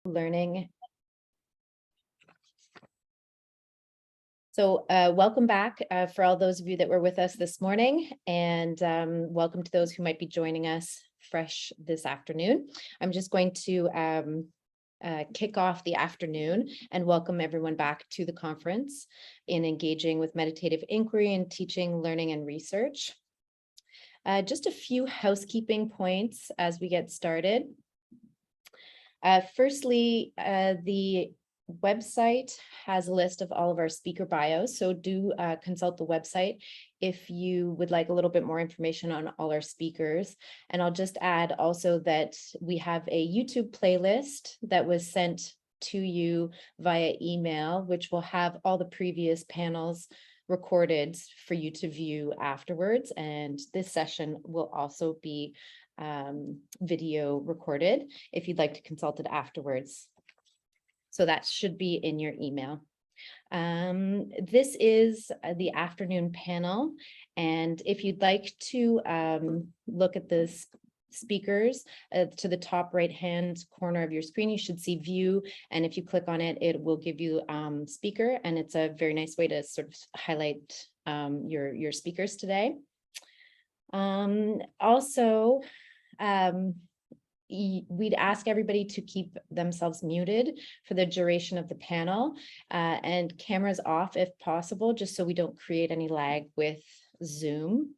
learning. So welcome back for all those of you that were with us this morning, and welcome to those who might be joining us fresh this afternoon. I'm just going to kick off the afternoon and welcome everyone back to the conference in engaging with meditative inquiry and teaching, learning, and research. Just a few housekeeping points as we get started. Firstly, the website has a list of all of our speaker bios, so do consult the website if you would like a little bit more information on all our speakers. And I'll just add also that we have a YouTube playlist that was sent to you via email, which will have all the previous panels recorded for you to view afterwards. And this session will also be video recorded if you'd like to consult it afterwards. So that should be in your email. This is the afternoon panel. And if you'd like to look at the speakers to the top right-hand corner of your screen, you should see view. And if you click on it, it will give you speaker. And it's a very nice way to sort of highlight your speakers today. Also, we'd ask everybody to keep themselves muted for the duration of the panel and cameras off if possible, just so we don't create any lag with Zoom.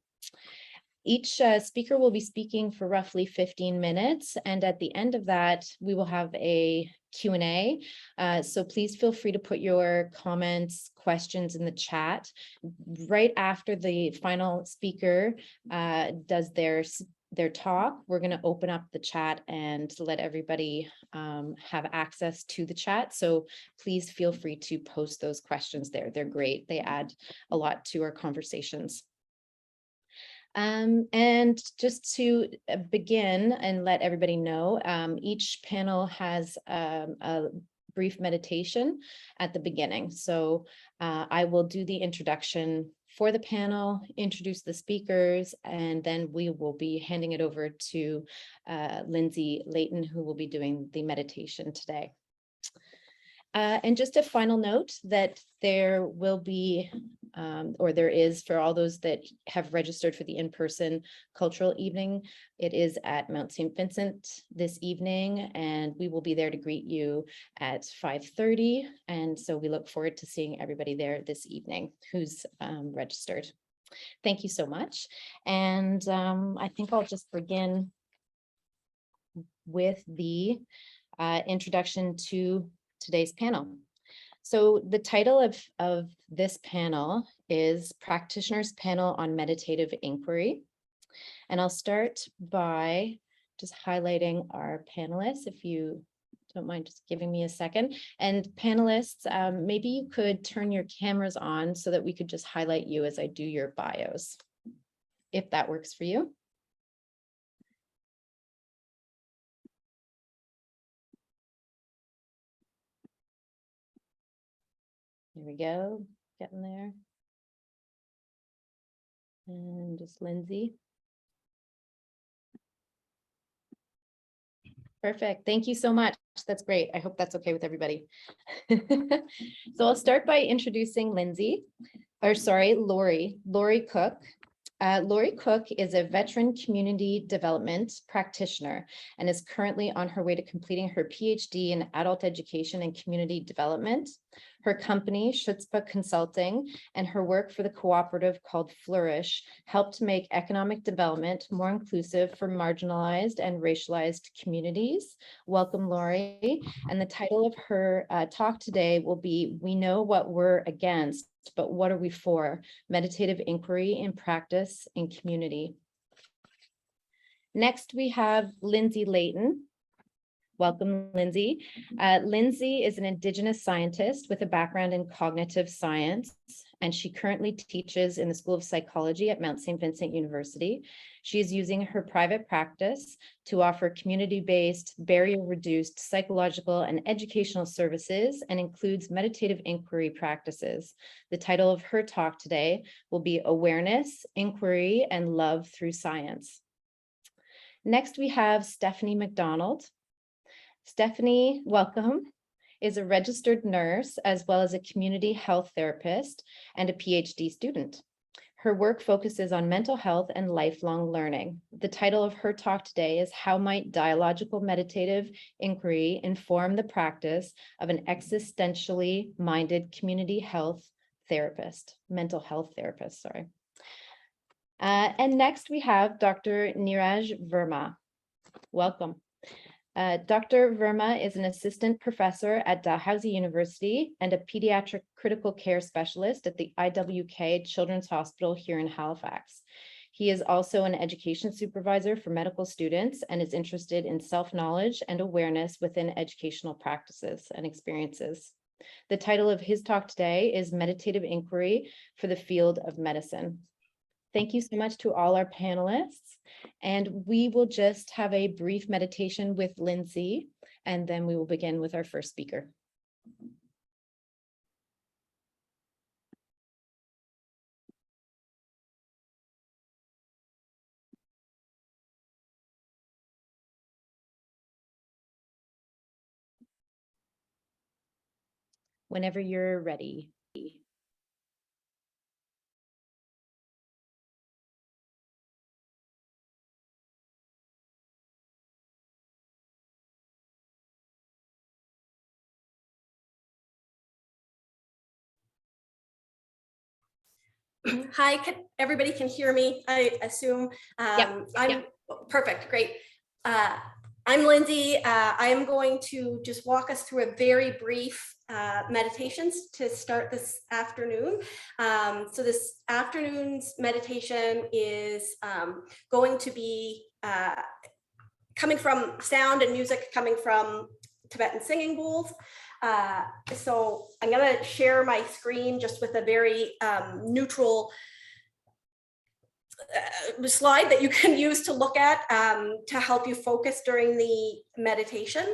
Each speaker will be speaking for roughly 15 minutes, and at the end of that, we will have a Q&A. So please feel free to put your comments, questions in the chat. Right after the final speaker does their talk, we're going to open up the chat and let everybody have access to the chat. So please feel free to post those questions there. They're great. They add a lot to our conversations. And just to begin and let everybody know, each panel has a brief meditation at the beginning. So I will do the introduction for the panel, introduce the speakers, and then we will be handing it over to Lindsey Layton, who will be doing the meditation today. And just a final note that there will be, or there is for all those that have registered for the in-person cultural evening, it is at Mount St. Vincent this evening, and we will be there to greet you at 5:30. And so we look forward to seeing everybody there this evening who's registered. Thank you so much. And I think I'll just begin with the introduction to today's panel. So the title of this panel is Practitioners Panel on Meditative Inquiry. And I'll start by just highlighting our panelists, if you don't mind just giving me a second. And panelists, maybe you could turn your cameras on so that we could just highlight you as I do your bios, if that works for you. Here we go, getting there. And just Lindsay. Perfect, thank you so much. That's great. I hope that's okay with everybody. So I'll start by introducing Laurie Cook. Laurie Cook is a veteran community development practitioner and is currently on her way to completing her PhD in adult education and community development. Her company, Chutzpah Consulting, and her work for the cooperative called Flourish helped make economic development more inclusive for marginalized and racialized communities. Welcome, Laurie. And the title of her talk today will be We Know What We're Against, but What Are We For? Meditative Inquiry in Practice in Community. Next, we have Lindsey Layton. Welcome, Lindsay. Lindsay is an Indigenous scientist with a background in cognitive science, and she currently teaches in the School of Psychology at Mount St. Vincent University. She is using her private practice to offer community-based, barrier-reduced psychological and educational services and includes meditative inquiry practices. The title of her talk today will be Awareness, Inquiry, and Love Through Science. Next, we have Stephanie McDonald. Stephanie, welcome, is a registered nurse as well as a community health therapist and a PhD student. Her work focuses on mental health and lifelong learning. The title of her talk today is How Might Dialogical Meditative Inquiry Inform the Practice of an Existentially Minded Community Health Therapist, Mental Health Therapist, sorry. And next we have Dr. Neeraj Verma. Welcome. Dr. Verma is an assistant professor at Dalhousie University and a pediatric critical care specialist at the IWK Children's Hospital here in Halifax. He is also an education supervisor for medical students and is interested in self-knowledge and awareness within educational practices and experiences. The title of his talk today is Meditative Inquiry for the Field of Medicine. Thank you so much to all our panelists. And we will just have a brief meditation with Lindsay, and then we will begin with our first speaker. Whenever you're ready. Hi, everybody can hear me, I assume. I'm perfect, great. I'm Lindsay. I am going to just walk us through a very brief meditations to start this afternoon. So this afternoon's meditation is going to be coming from sound and music coming from Tibetan singing bowls. So I'm going to share my screen just with a very neutral slide that you can use to look at to help you focus during the meditation.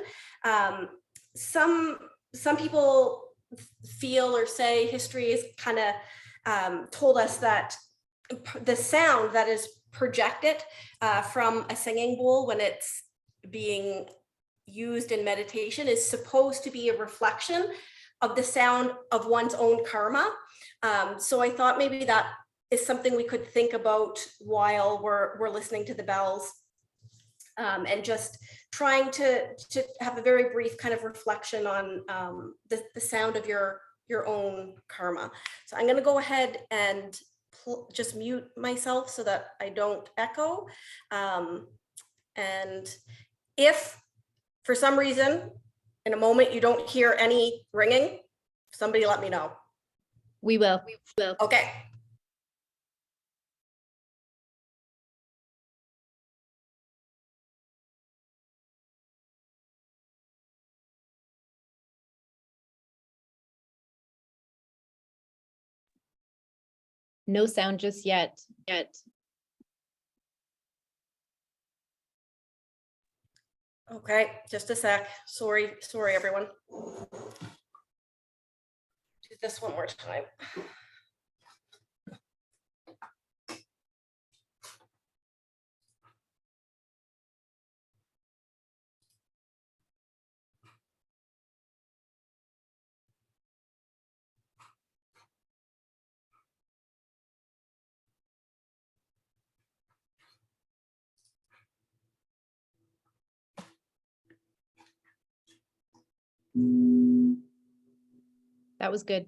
Some people feel or say history has kind of told us that the sound that is projected from a singing bowl when it's being used in meditation is supposed to be a reflection of the sound of one's own karma. So I thought maybe that is something we could think about while we're listening to the bells, and just trying to have a very brief kind of reflection on the sound of your own karma. So I'm going to go ahead and just mute myself so that I don't echo. And if for some reason in a moment you don't hear any ringing, somebody let me know. We will. Okay. No sound just yet. Okay, just a sec. Sorry, everyone. Do this one more time. That was good.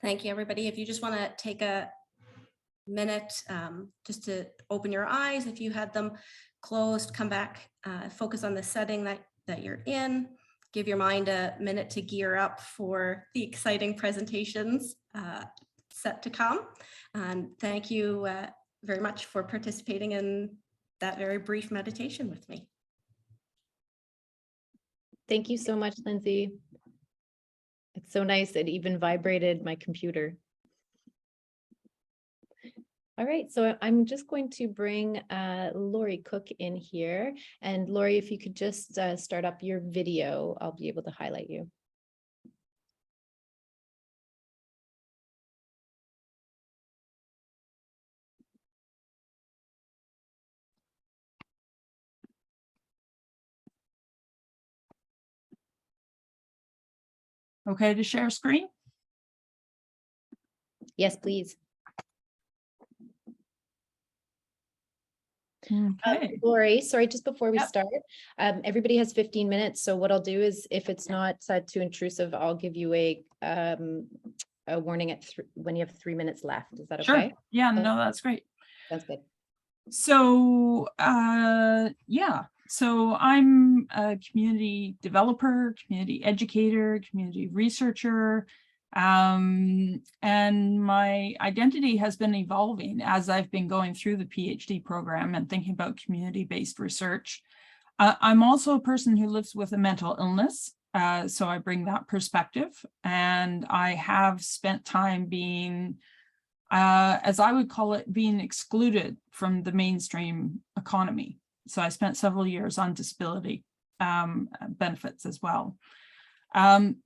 Thank you, everybody. If you just want to take a minute just to open your eyes, if you had them closed, come back, focus on the setting that you're in, give your mind a minute to gear up for the exciting presentations set to come. And thank you very much for participating in that very brief meditation with me. Thank you so much, Lindsay. It's so nice. It even vibrated my computer. All right, so I'm just going to bring Laurie Cook in here. And Laurie, if you could just start up your video, I'll be able to highlight you. Okay to share screen? Yes, please. Okay. Laurie, sorry, just before we Yep. start, everybody has 15 minutes. So what I'll do is, if it's not too intrusive, I'll give you a warning at when you have 3 minutes left. Is that okay? Sure. Yeah, no, that's great. Sounds good. So, yeah, so I'm a community developer, community educator, community researcher, and my identity has been evolving as I've been going through the PhD program and thinking about community-based research. I'm also a person who lives with a mental illness, so I bring that perspective, and I have spent time being as I would call it, being excluded from the mainstream economy. So I spent several years on disability benefits as well.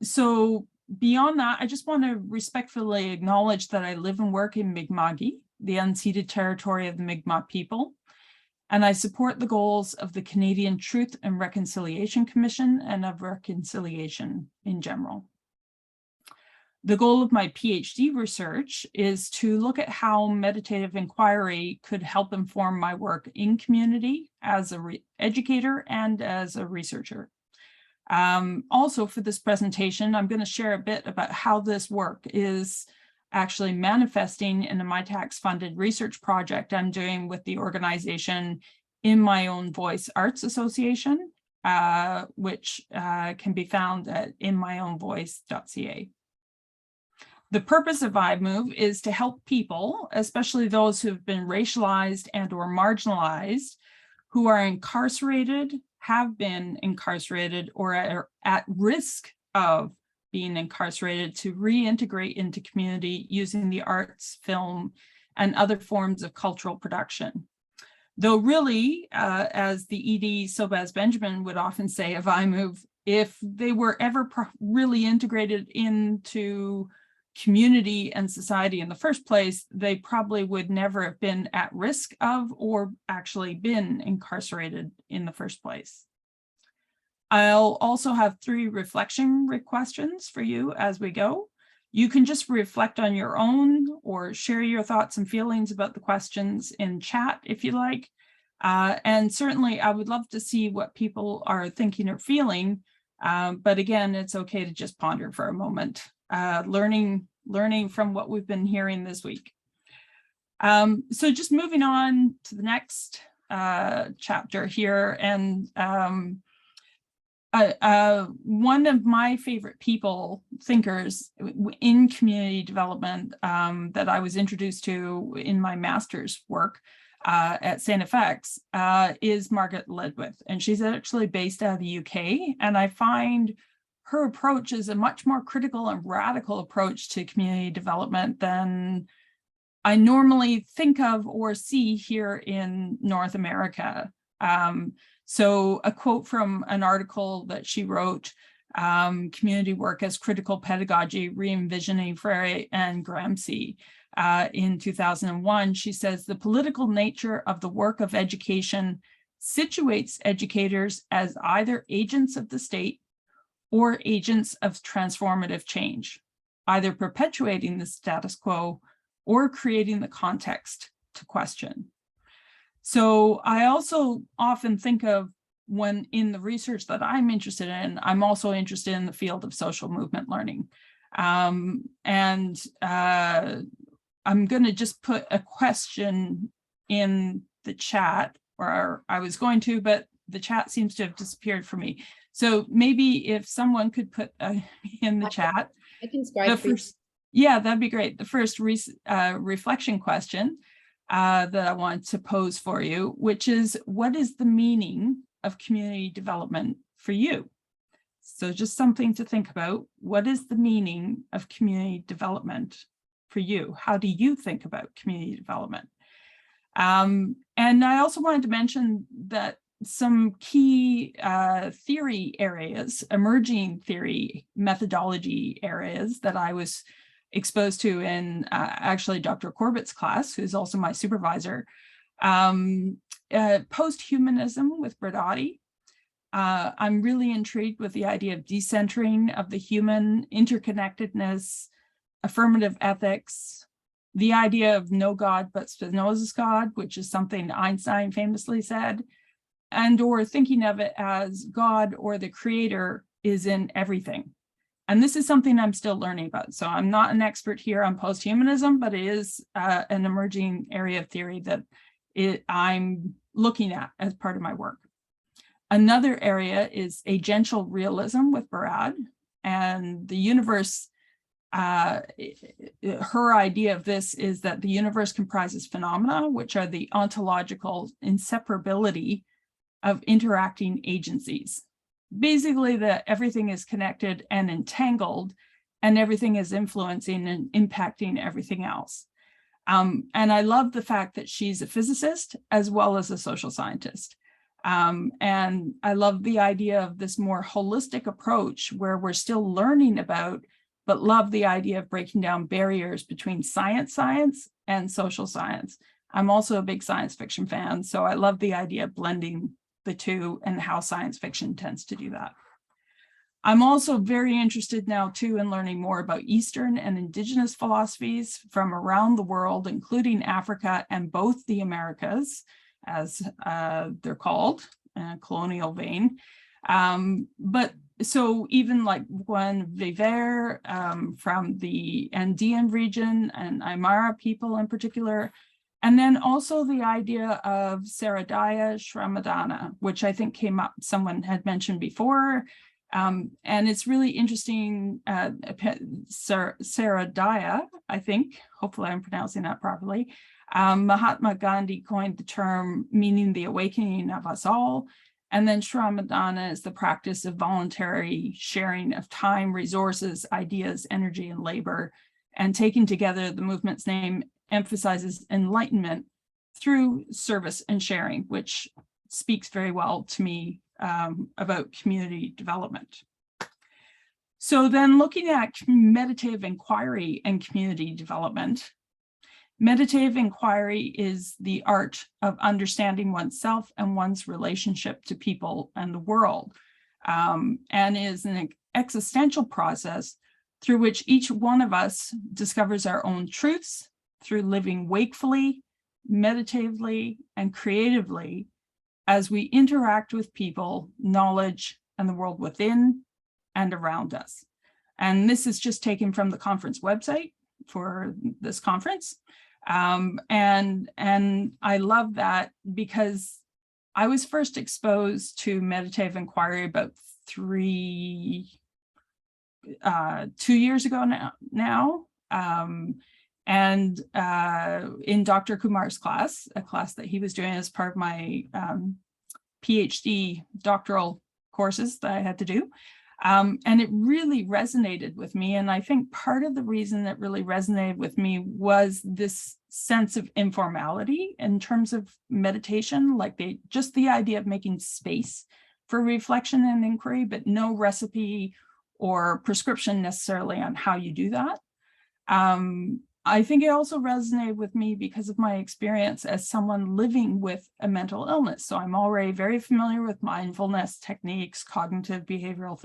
So beyond that, I just want to respectfully acknowledge that I live and work in Mi'kma'ki, the unceded territory of the Mi'kmaq people. And I support the goals of the Canadian Truth and Reconciliation Commission and of reconciliation in general. The goal of my PhD research is to look at how meditative inquiry could help inform my work in community as an educator and as a researcher. Also for this presentation, I'm going to share a bit about how this work is actually manifesting in a MyTax funded research project I'm doing with the organization In My Own Voice Arts Association, which can be found at inmyownvoice.ca. The purpose of iMove is to help people, especially those who have been racialized and or marginalized, who are incarcerated, have been incarcerated, or are at risk of being incarcerated, to reintegrate into community using the arts, film, and other forms of cultural production. Though really, as the ED Sobaz Benjamin would often say of iMove, if they were ever really integrated into community and society in the first place, they probably would never have been at risk of or actually been incarcerated in the first place. I'll also have 3 reflection questions for you as we go. You can just reflect on your own or share your thoughts and feelings about the questions in chat if you like. And certainly I would love to see what people are thinking or feeling. But again, it's okay to just ponder for a moment, learning from what we've been hearing this week. So just moving on to the next chapter here, and one of my favorite thinkers in community development that I was introduced to in my master's work at St. FX is Margaret Ledwith, and she's actually based out of the UK. And I find her approach is a much more critical and radical approach to community development than I normally think of or see here in North America. So a quote from an article that she wrote, Community Work as Critical Pedagogy, Re-envisioning Freire and Gramsci, in 2001, she says, the political nature of the work of education situates educators as either agents of the state or agents of transformative change, either perpetuating the status quo or creating the context to question. So I also often think of, when in the research that I'm interested in, I'm also interested in the field of social movement learning. I'm going to just put a question in the chat, or I was going to, but the chat seems to have disappeared for me. So maybe if someone could put in the chat. I can scribe for you. Yeah, that'd be great. The first reflection question that I want to pose for you, which is, what is the meaning of community development for you? So just something to think about. What is the meaning of community development for you? How do you think about community development? And I also wanted to mention that some key theory areas, emerging theory methodology areas that I was exposed to in actually Dr. Corbett's class, who's also my supervisor, post-humanism with Bradati. I'm really intrigued with the idea of decentering of the human, interconnectedness, affirmative ethics, the idea of no God but Spinoza's God, which is something Einstein famously said, and or thinking of it as God or the creator is in everything. And this is something I'm still learning about. So I'm not an expert here on post-humanism, but it is an emerging area of theory that I'm looking at as part of my work. Another area is agential realism with Barad, and the universe. Her idea of this is that the universe comprises phenomena, which are the ontological inseparability of interacting agencies. Basically, that everything is connected and entangled, and everything is influencing and impacting everything else. And I love the fact that she's a physicist as well as a social scientist. And I love the idea of this more holistic approach where we're still learning about, but love the idea of breaking down barriers between science and social science. I'm also a big science fiction fan, so I love the idea of blending the two and how science fiction tends to do that. I'm also very interested now too in learning more about Eastern and Indigenous philosophies from around the world, including Africa and both the Americas, as they're called, in a colonial vein. But so even like Juan Viver from the Andean region and Aymara people in particular, and then also the idea of Saradaya Shramadana, which I think came up, someone had mentioned before. And it's really interesting, Saradaya, I think, hopefully I'm pronouncing that properly. Mahatma Gandhi coined the term meaning the awakening of us all. And then Shramadana is the practice of voluntary sharing of time, resources, ideas, energy, and labor. And taken together, the movement's name emphasizes enlightenment through service and sharing, which speaks very well to me about community development. So then looking at meditative inquiry and community development, meditative inquiry is the art of understanding oneself and one's relationship to people and the world. and is an existential process through which each one of us discovers our own truths through living wakefully, meditatively, and creatively as we interact with people, knowledge, and the world within and around us. And this is just taken from the conference website for this conference. And I love that because I was first exposed to meditative inquiry about 2 years ago now. And in Dr. Kumar's class, a class that he was doing as part of my PhD doctoral courses that I had to do. And it really resonated with me. And I think part of the reason it really resonated with me was this sense of informality in terms of meditation, like just the idea of making space for reflection and inquiry, but no recipe or prescription necessarily on how you do that. I think it also resonated with me because of my experience as someone living with a mental illness. So I'm already very familiar with mindfulness techniques, cognitive behavioral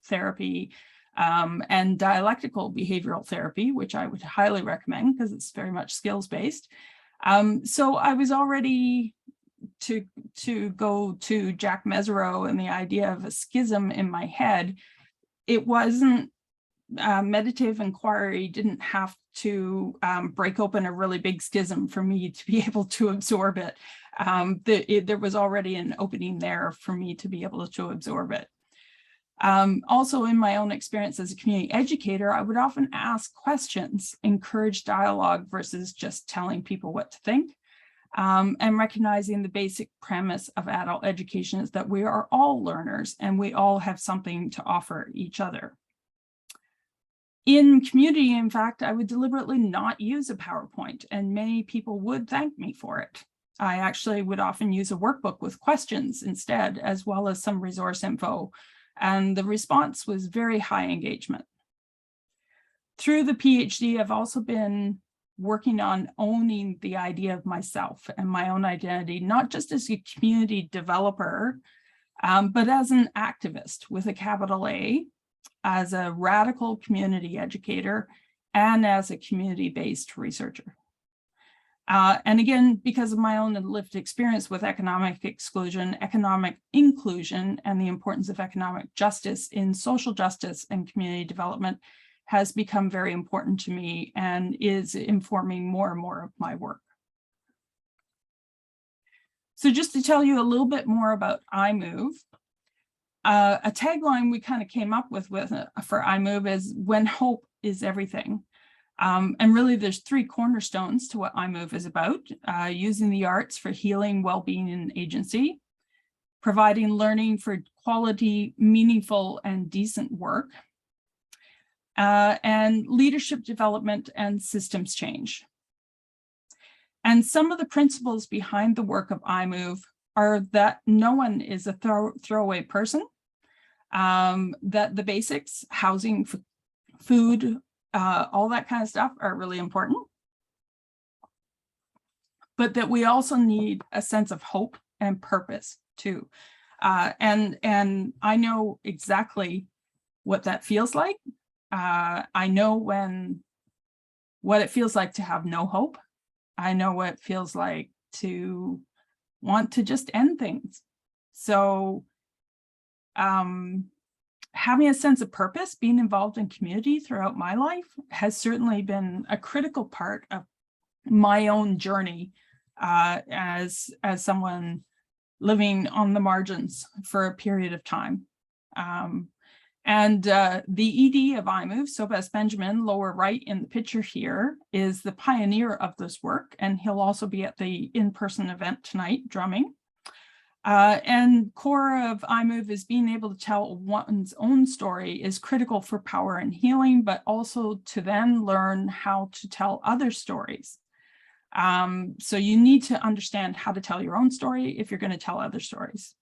therapy, and dialectical behavioral therapy, which I would highly recommend because it's very much skills-based. So I was already to go to Jack Mesereau and the idea of a schism in my head. It wasn't meditative inquiry didn't have to break open a really big schism for me to be able to absorb it. There was already an opening there for me to be able to absorb it. Also, in my own experience as a community educator, I would often ask questions, encourage dialogue versus just telling people what to think, and recognizing the basic premise of adult education is that we are all learners and we all have something to offer each other. In community, in fact, I would deliberately not use a PowerPoint, and many people would thank me for it. I actually would often use a workbook with questions instead, as well as some resource info, and the response was very high engagement. Through the PhD, I've also been working on owning the idea of myself and my own identity, not just as a community developer, but as an activist with a capital A, as a radical community educator, and as a community-based researcher. And again, because of my own lived experience with economic exclusion, economic inclusion, and the importance of economic justice in social justice and community development has become very important to me and is informing more and more of my work. So just to tell you a little bit more about iMove, a tagline we kind of came up with for iMove is "When hope is everything." And really there's 3 cornerstones to what iMove is about: using the arts for healing, well-being, and agency, providing learning for quality, meaningful, and decent work, and leadership development and systems change. And some of the principles behind the work of iMove are that no one is a throwaway person, that the basics, housing, food, all that kind of stuff are really important, but that we also need a sense of hope and purpose too. And I know exactly what that feels like. I know what it feels like to have no hope. I know what it feels like to want to just end things. So having a sense of purpose, being involved in community throughout my life has certainly been a critical part of my own journey as someone living on the margins for a period of time. And the ED of iMove, Sobas Benjamin, lower right in the picture here, is the pioneer of this work, and he'll also be at the in-person event tonight, drumming. And core of iMove is being able to tell one's own story is critical for power and healing, but also to then learn how to tell other stories. So you need to understand how to tell your own story if you're going to tell other stories.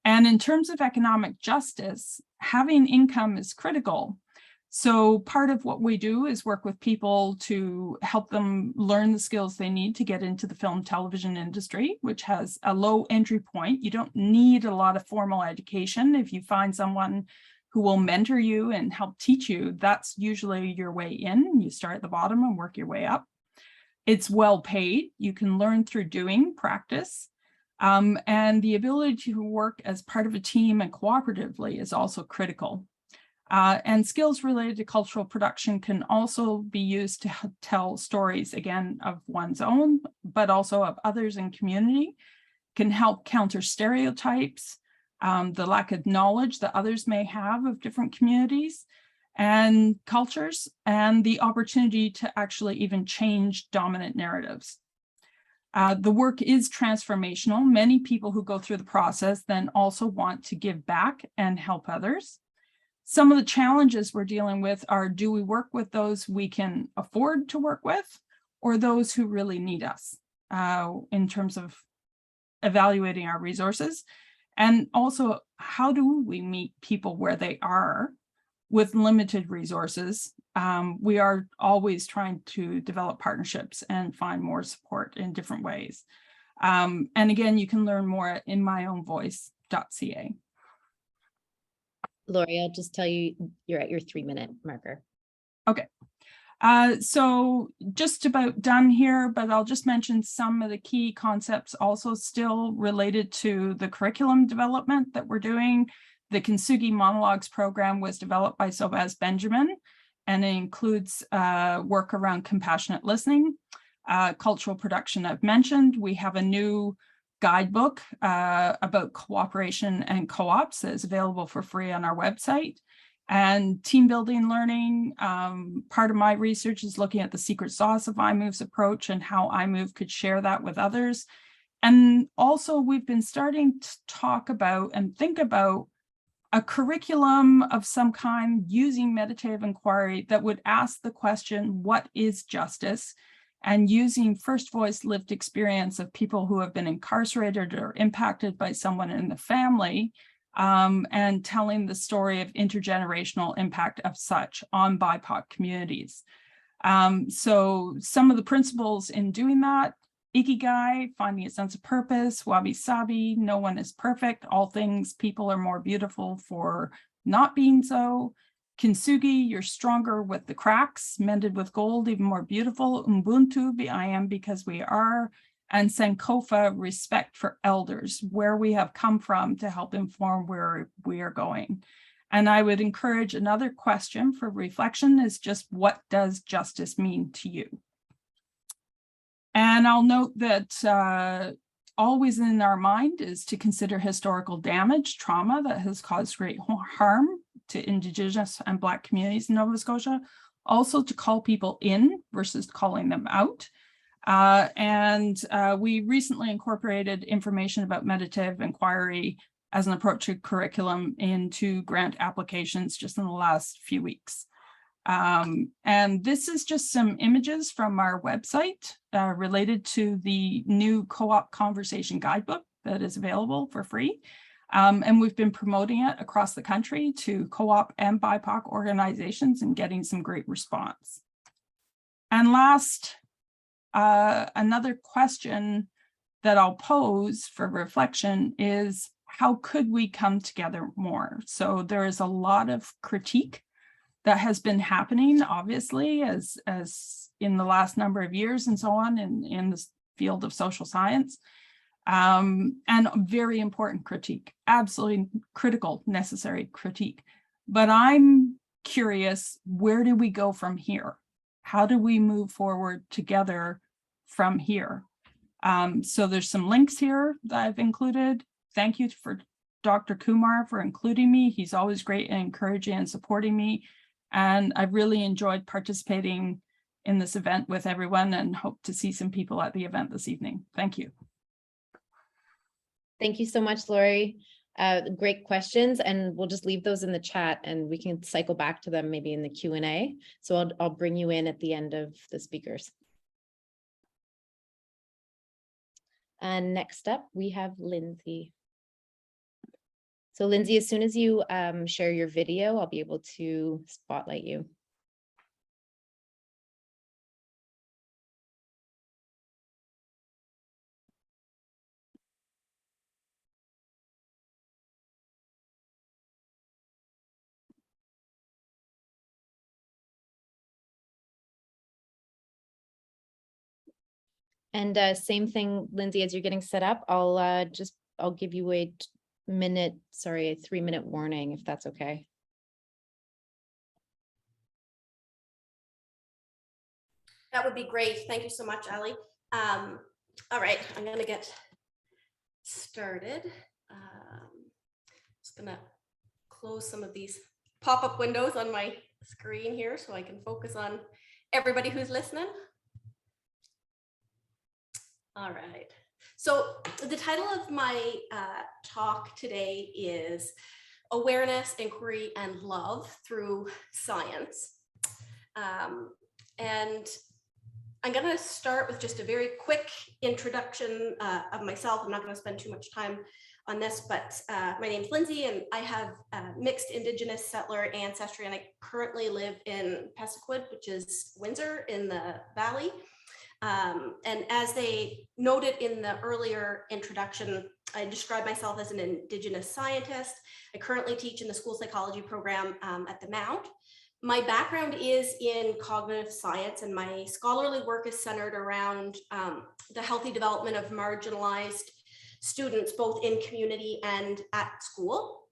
And in terms of economic justice, having income is critical. So part of what we do is work with people to help them learn the skills they need to get into the film television industry, which has a low entry point. You don't need a lot of formal education. If you find someone who will mentor you and help teach you, that's usually your way in. You start at the bottom and work your way up. It's well paid. You can learn through doing practice. And the ability to work as part of a team and cooperatively is also critical. And skills related to cultural production can also be used to tell stories, again, of one's own, but also of others in community, can help counter stereotypes, the lack of knowledge that others may have of different communities and cultures, and the opportunity to actually even change dominant narratives. The work is transformational. Many people who go through the process then also want to give back and help others. Some of the challenges we're dealing with are, do we work with those we can afford to work with, or those who really need us in terms of evaluating our resources? And also, how do we meet people where they are with limited resources? We are always trying to develop partnerships and find more support in different ways. And again, you can learn more at inmyownvoice.ca. Laurie, I'll just tell you, you're at your 3-minute marker. Okay. So just about done here, but I'll just mention some of the key concepts also still related to the curriculum development that we're doing. The Kintsugi Monologues program was developed by Sobhaz Benjamin, and it includes work around compassionate listening, cultural production I've mentioned. We have a new guidebook about cooperation and co-ops that is available for free on our website. And team building learning, part of my research is looking at the secret sauce of iMove's approach and how iMove could share that with others. And also we've been starting to talk about and think about a curriculum of some kind using meditative inquiry that would ask the question, what is justice? And using first voice lived experience of people who have been incarcerated or impacted by someone in the family, and telling the story of intergenerational impact of such on BIPOC communities. So some of the principles in doing that: Ikigai, finding a sense of purpose; wabi-sabi, no one is perfect, all things, people are more beautiful for not being so; Kintsugi, you're stronger with the cracks, mended with gold, even more beautiful; Ubuntu, I am because we are; and Sankofa, respect for elders, where we have come from to help inform where we are going. And I would encourage another question for reflection is just, what does justice mean to you? And I'll note that always in our mind is to consider historical damage, trauma that has caused great harm to Indigenous and Black communities in Nova Scotia. Also to call people in versus calling them out. We recently incorporated information about meditative inquiry as an approach to curriculum into grant applications just in the last few weeks. And this is just some images from our website related to the new co-op conversation guidebook that is available for free. And we've been promoting it across the country to co-op and BIPOC organizations and getting some great response. And last, another question that I'll pose for reflection is, how could we come together more? So there is a lot of critique that has been happening, obviously, as in the last number of years and so on in the field of social science. And very important critique, absolutely critical, necessary critique. But I'm curious, where do we go from here? How do we move forward together from here? So there's some links here that I've included. Thank you for Dr. Kumar for including me. He's always great and encouraging and supporting me. And I've really enjoyed participating in this event with everyone and hope to see some people at the event this evening. Thank you. Thank you so much, Laurie. Great questions, and we'll just leave those in the chat and we can cycle back to them maybe in the Q&A. So I'll bring you in at the end of the speakers. And next up, we have Lindsay. So Lindsay, as soon as you share your video, I'll be able to spotlight you. And same thing, Lindsay, as you're getting set up, I'll give you a 3-minute warning, if that's okay. That would be great. Thank you so much, Ali. All right, I'm gonna get started. Just gonna close some of these pop-up windows on my screen here so I can focus on everybody who's listening. All right, so the title of my talk today is Awareness, Inquiry, and Love Through Science. And I'm going to start with just a very quick introduction of myself. I'm not going to spend too much time on this, but my name's Lindsay, and I have mixed Indigenous settler ancestry, and I currently live in Pesiquid, which is Windsor in the Valley. And as they noted in the earlier introduction, I describe myself as an Indigenous scientist. I currently teach in the school psychology program at the Mount. My background is in cognitive science, and my scholarly work is centered around the healthy development of marginalized students, both in community and at school.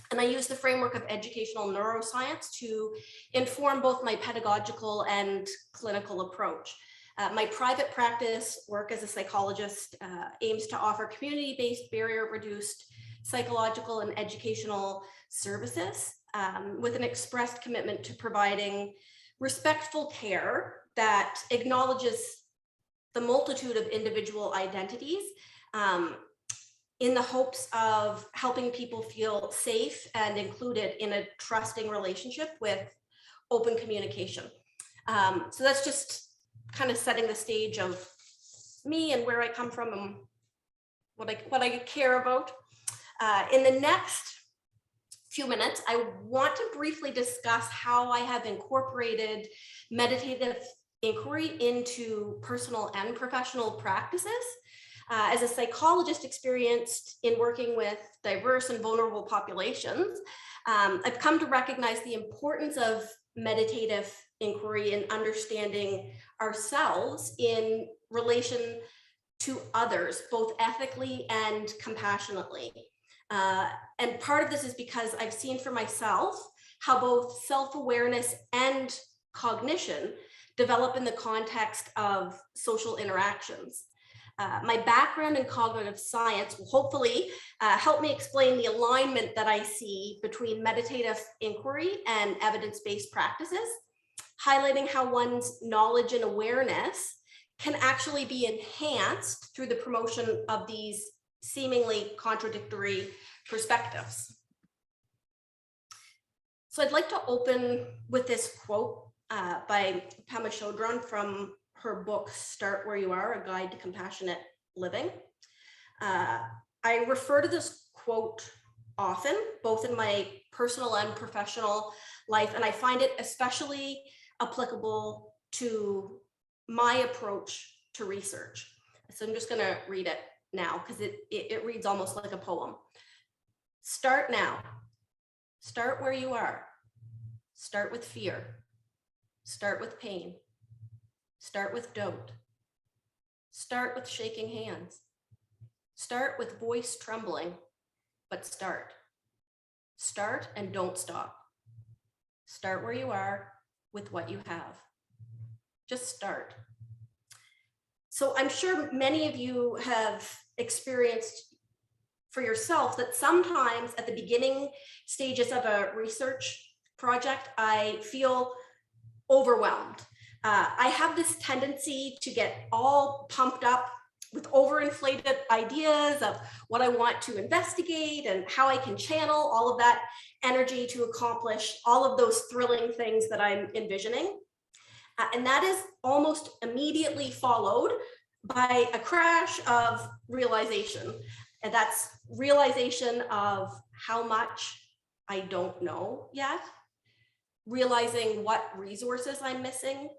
And I use the framework of educational neuroscience to inform both my pedagogical and clinical approach. My private practice work as a psychologist aims to offer community-based, barrier-reduced psychological and educational services with an expressed commitment to providing respectful care that acknowledges the multitude of individual identities in the hopes of helping people feel safe and included in a trusting relationship with open communication. So that's just kind of setting the stage of me and where I come from and what I care about. In the next few minutes, I want to briefly discuss how I have incorporated meditative inquiry into personal and professional practices. As a psychologist experienced in working with diverse and vulnerable populations, I've come to recognize the importance of meditative inquiry in understanding ourselves in relation to others, both ethically and compassionately. And part of this is because I've seen for myself how both self-awareness and cognition develop in the context of social interactions. My background in cognitive science will hopefully help me explain the alignment that I see between meditative inquiry and evidence-based practices, highlighting how one's knowledge and awareness can actually be enhanced through the promotion of these seemingly contradictory perspectives. So I'd like to open with this quote by Pema Chodron from her book, Start Where You Are, A Guide to Compassionate Living. I refer to this quote often, both in my personal and professional life, and I find it especially applicable to my approach to research. So I'm just gonna read it now because it reads almost like a poem. Start now. Start where you are. Start with fear. Start with pain. Start with doubt. Start with shaking hands. Start with voice trembling, but start. Start and don't stop. Start where you are with what you have. Just start. So I'm sure many of you have experienced for yourself that sometimes at the beginning stages of a research project, I feel overwhelmed. I have this tendency to get all pumped up with overinflated ideas of what I want to investigate and how I can channel all of that energy to accomplish all of those thrilling things that I'm envisioning. And that is almost immediately followed by a crash of realization. And that's realization of how much I don't know yet, realizing what resources I'm missing,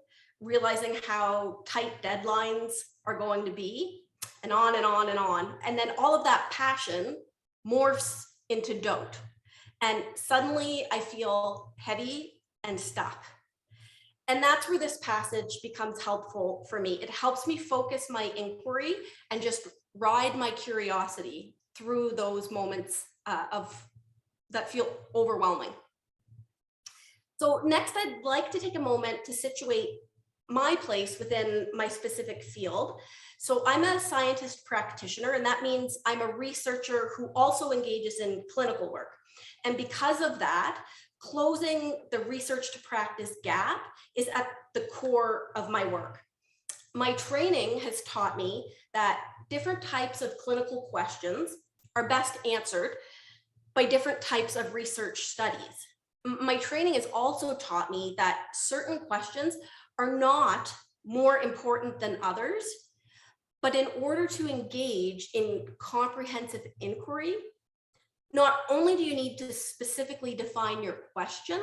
realizing how tight deadlines are going to be, and on and on and on. And then all of that passion morphs into doubt. And suddenly I feel heavy and stuck. And that's where this passage becomes helpful for me. It helps me focus my inquiry and just ride my curiosity through those moments that feel overwhelming. So next, I'd like to take a moment to situate my place within my specific field. So I'm a scientist practitioner, and that means I'm a researcher who also engages in clinical work. And because of that, closing the research to practice gap is at the core of my work. My training has taught me that different types of clinical questions are best answered by different types of research studies. My training has also taught me that certain questions are not more important than others, but in order to engage in comprehensive inquiry, not only do you need to specifically define your question,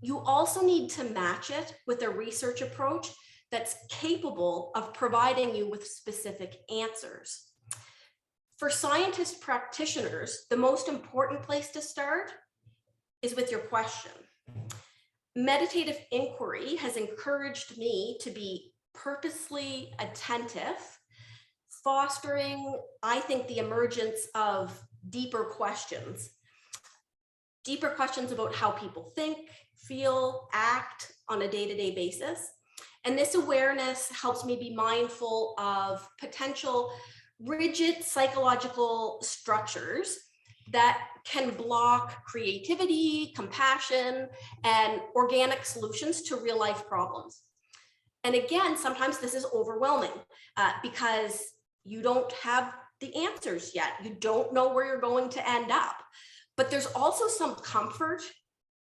you also need to match it with a research approach that's capable of providing you with specific answers. For scientist practitioners, the most important place to start is with your question. Meditative inquiry has encouraged me to be purposely attentive, fostering, I think, the emergence of deeper questions about how people think, feel, act on a day-to-day basis. And this awareness helps me be mindful of potential rigid psychological structures that can block creativity, compassion, and organic solutions to real life problems. And again, sometimes this is overwhelming because you don't have the answers yet. You don't know where you're going to end up. But there's also some comfort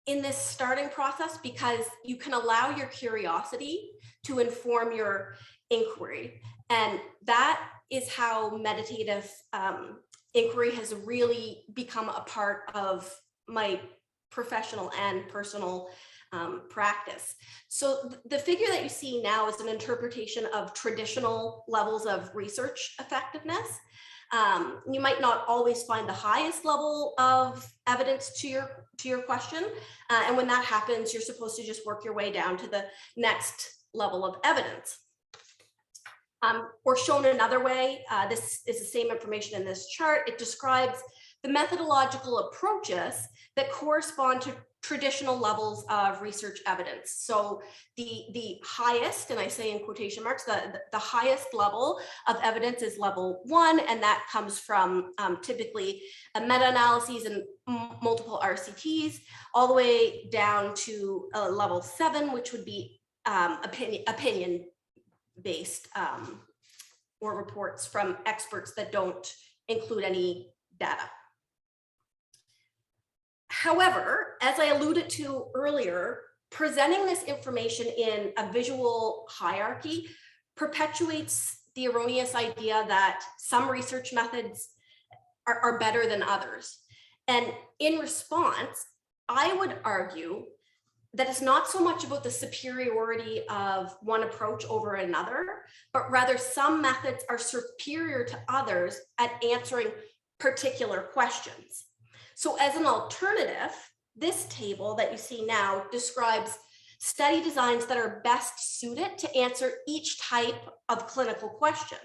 in this starting process because you can allow your curiosity to inform your inquiry. And that is how meditative inquiry has really become a part of my professional and personal practice. So the figure that you see now is an interpretation of traditional levels of research effectiveness. You might not always find the highest level of evidence to your question. And when that happens, you're supposed to just work your way down to the next level of evidence. Or shown another way, this is the same information in this chart. It describes the methodological approaches that correspond to traditional levels of research evidence. So the highest, and I say in quotation marks, the highest level of evidence is level 1, and that comes from typically meta-analyses and multiple RCTs, all the way down to level 7, which would be opinion-based or reports from experts that don't include any data. However, as I alluded to earlier, presenting this information in a visual hierarchy perpetuates the erroneous idea that some research methods are better than others. And in response, I would argue that it's not so much about the superiority of one approach over another, but rather some methods are superior to others at answering particular questions. So as an alternative, this table that you see now describes study designs that are best suited to answer each type of clinical question.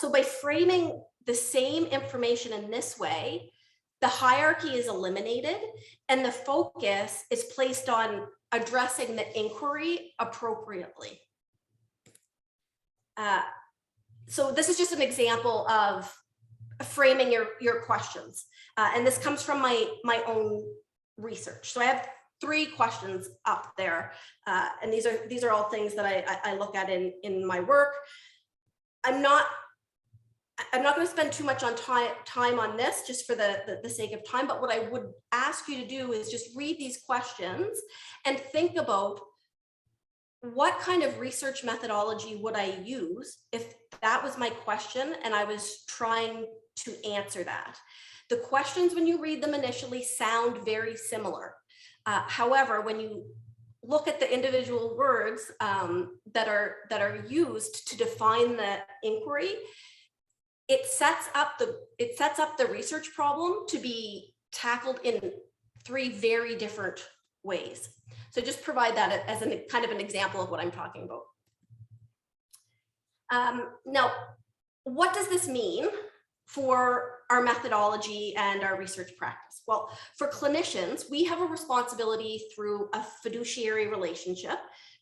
So by framing the same information in this way, the hierarchy is eliminated and the focus is placed on addressing the inquiry appropriately. So this is just an example of framing your questions. And this comes from my own research. So I have 3 questions up there. And these are all things that I look at in my work. I'm not going to spend too much on time on this just for the sake of time, but what I would ask you to do is just read these questions and think about what kind of research methodology would I use if that was my question and I was trying to answer that. The questions, when you read them initially, sound very similar. However, when you look at the individual words that are used to define the inquiry, it sets up the research problem to be tackled in 3 very different ways. So just provide that as kind of an example of what I'm talking about. Now, what does this mean for our methodology and our research practice? Well, for clinicians, we have a responsibility through a fiduciary relationship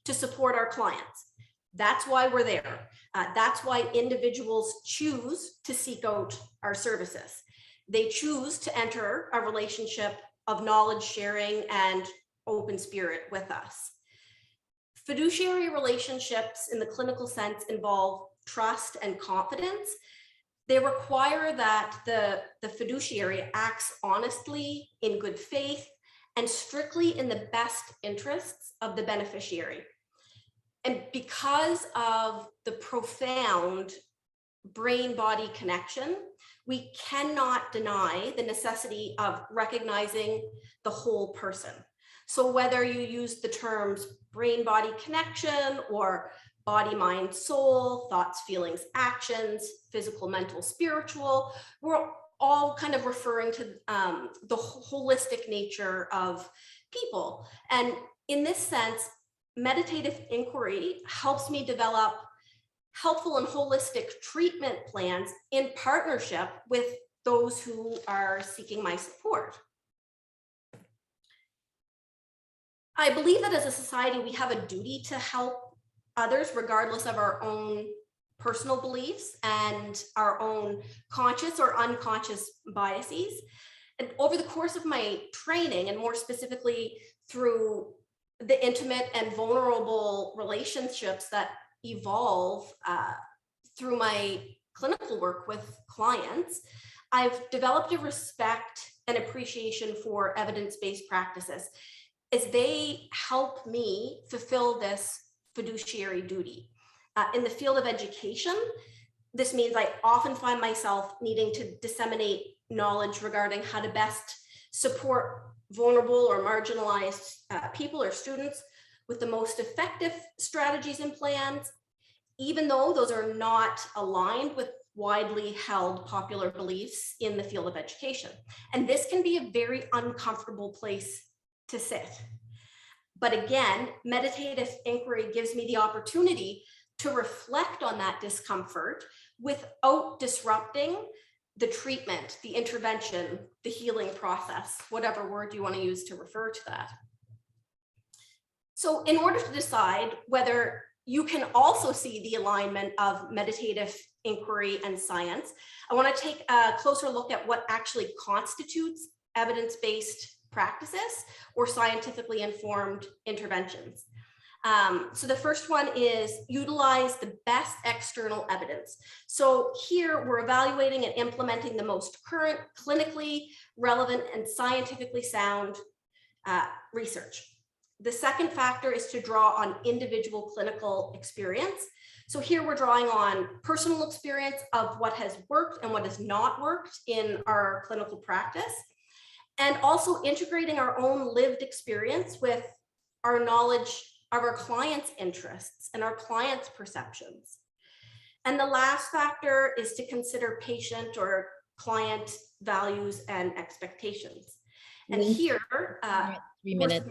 to support our clients. That's why we're there. That's why individuals choose to seek out our services. They choose to enter a relationship of knowledge sharing and open spirit with us. Fiduciary relationships in the clinical sense involve trust and confidence. They require that the fiduciary acts honestly, in good faith, and strictly in the best interests of the beneficiary. And because of the profound brain-body connection, we cannot deny the necessity of recognizing the whole person. So whether you use the terms brain-body connection or body, mind, soul, thoughts, feelings, actions, physical, mental, spiritual, we're all kind of referring to the holistic nature of people. And in this sense, meditative inquiry helps me develop helpful and holistic treatment plans in partnership with those who are seeking my support. I believe that as a society, we have a duty to help others regardless of our own personal beliefs and our own conscious or unconscious biases. And over the course of my training, and more specifically through the intimate and vulnerable relationships that evolve through my clinical work with clients, I've developed a respect and appreciation for evidence-based practices as they help me fulfill this fiduciary duty. In the field of education, this means I often find myself needing to disseminate knowledge regarding how to best support vulnerable or marginalized people or students with the most effective strategies and plans, even though those are not aligned with widely held popular beliefs in the field of education. And this can be a very uncomfortable place to sit. But again, meditative inquiry gives me the opportunity to reflect on that discomfort without disrupting the treatment, the intervention, the healing process, whatever word you want to use to refer to that. So in order to decide whether you can also see the alignment of meditative inquiry and science, I want to take a closer look at what actually constitutes evidence-based practices or scientifically informed interventions. So the first one is utilize the best external evidence. So here we're evaluating and implementing the most current, clinically relevant, and scientifically sound research. The second factor is to draw on individual clinical experience. So here we're drawing on personal experience of what has worked and what has not worked in our clinical practice, and also integrating our own lived experience with our knowledge of our clients' interests and our clients' perceptions. And the last factor is to consider patient or client values and expectations. And here, 3 minutes.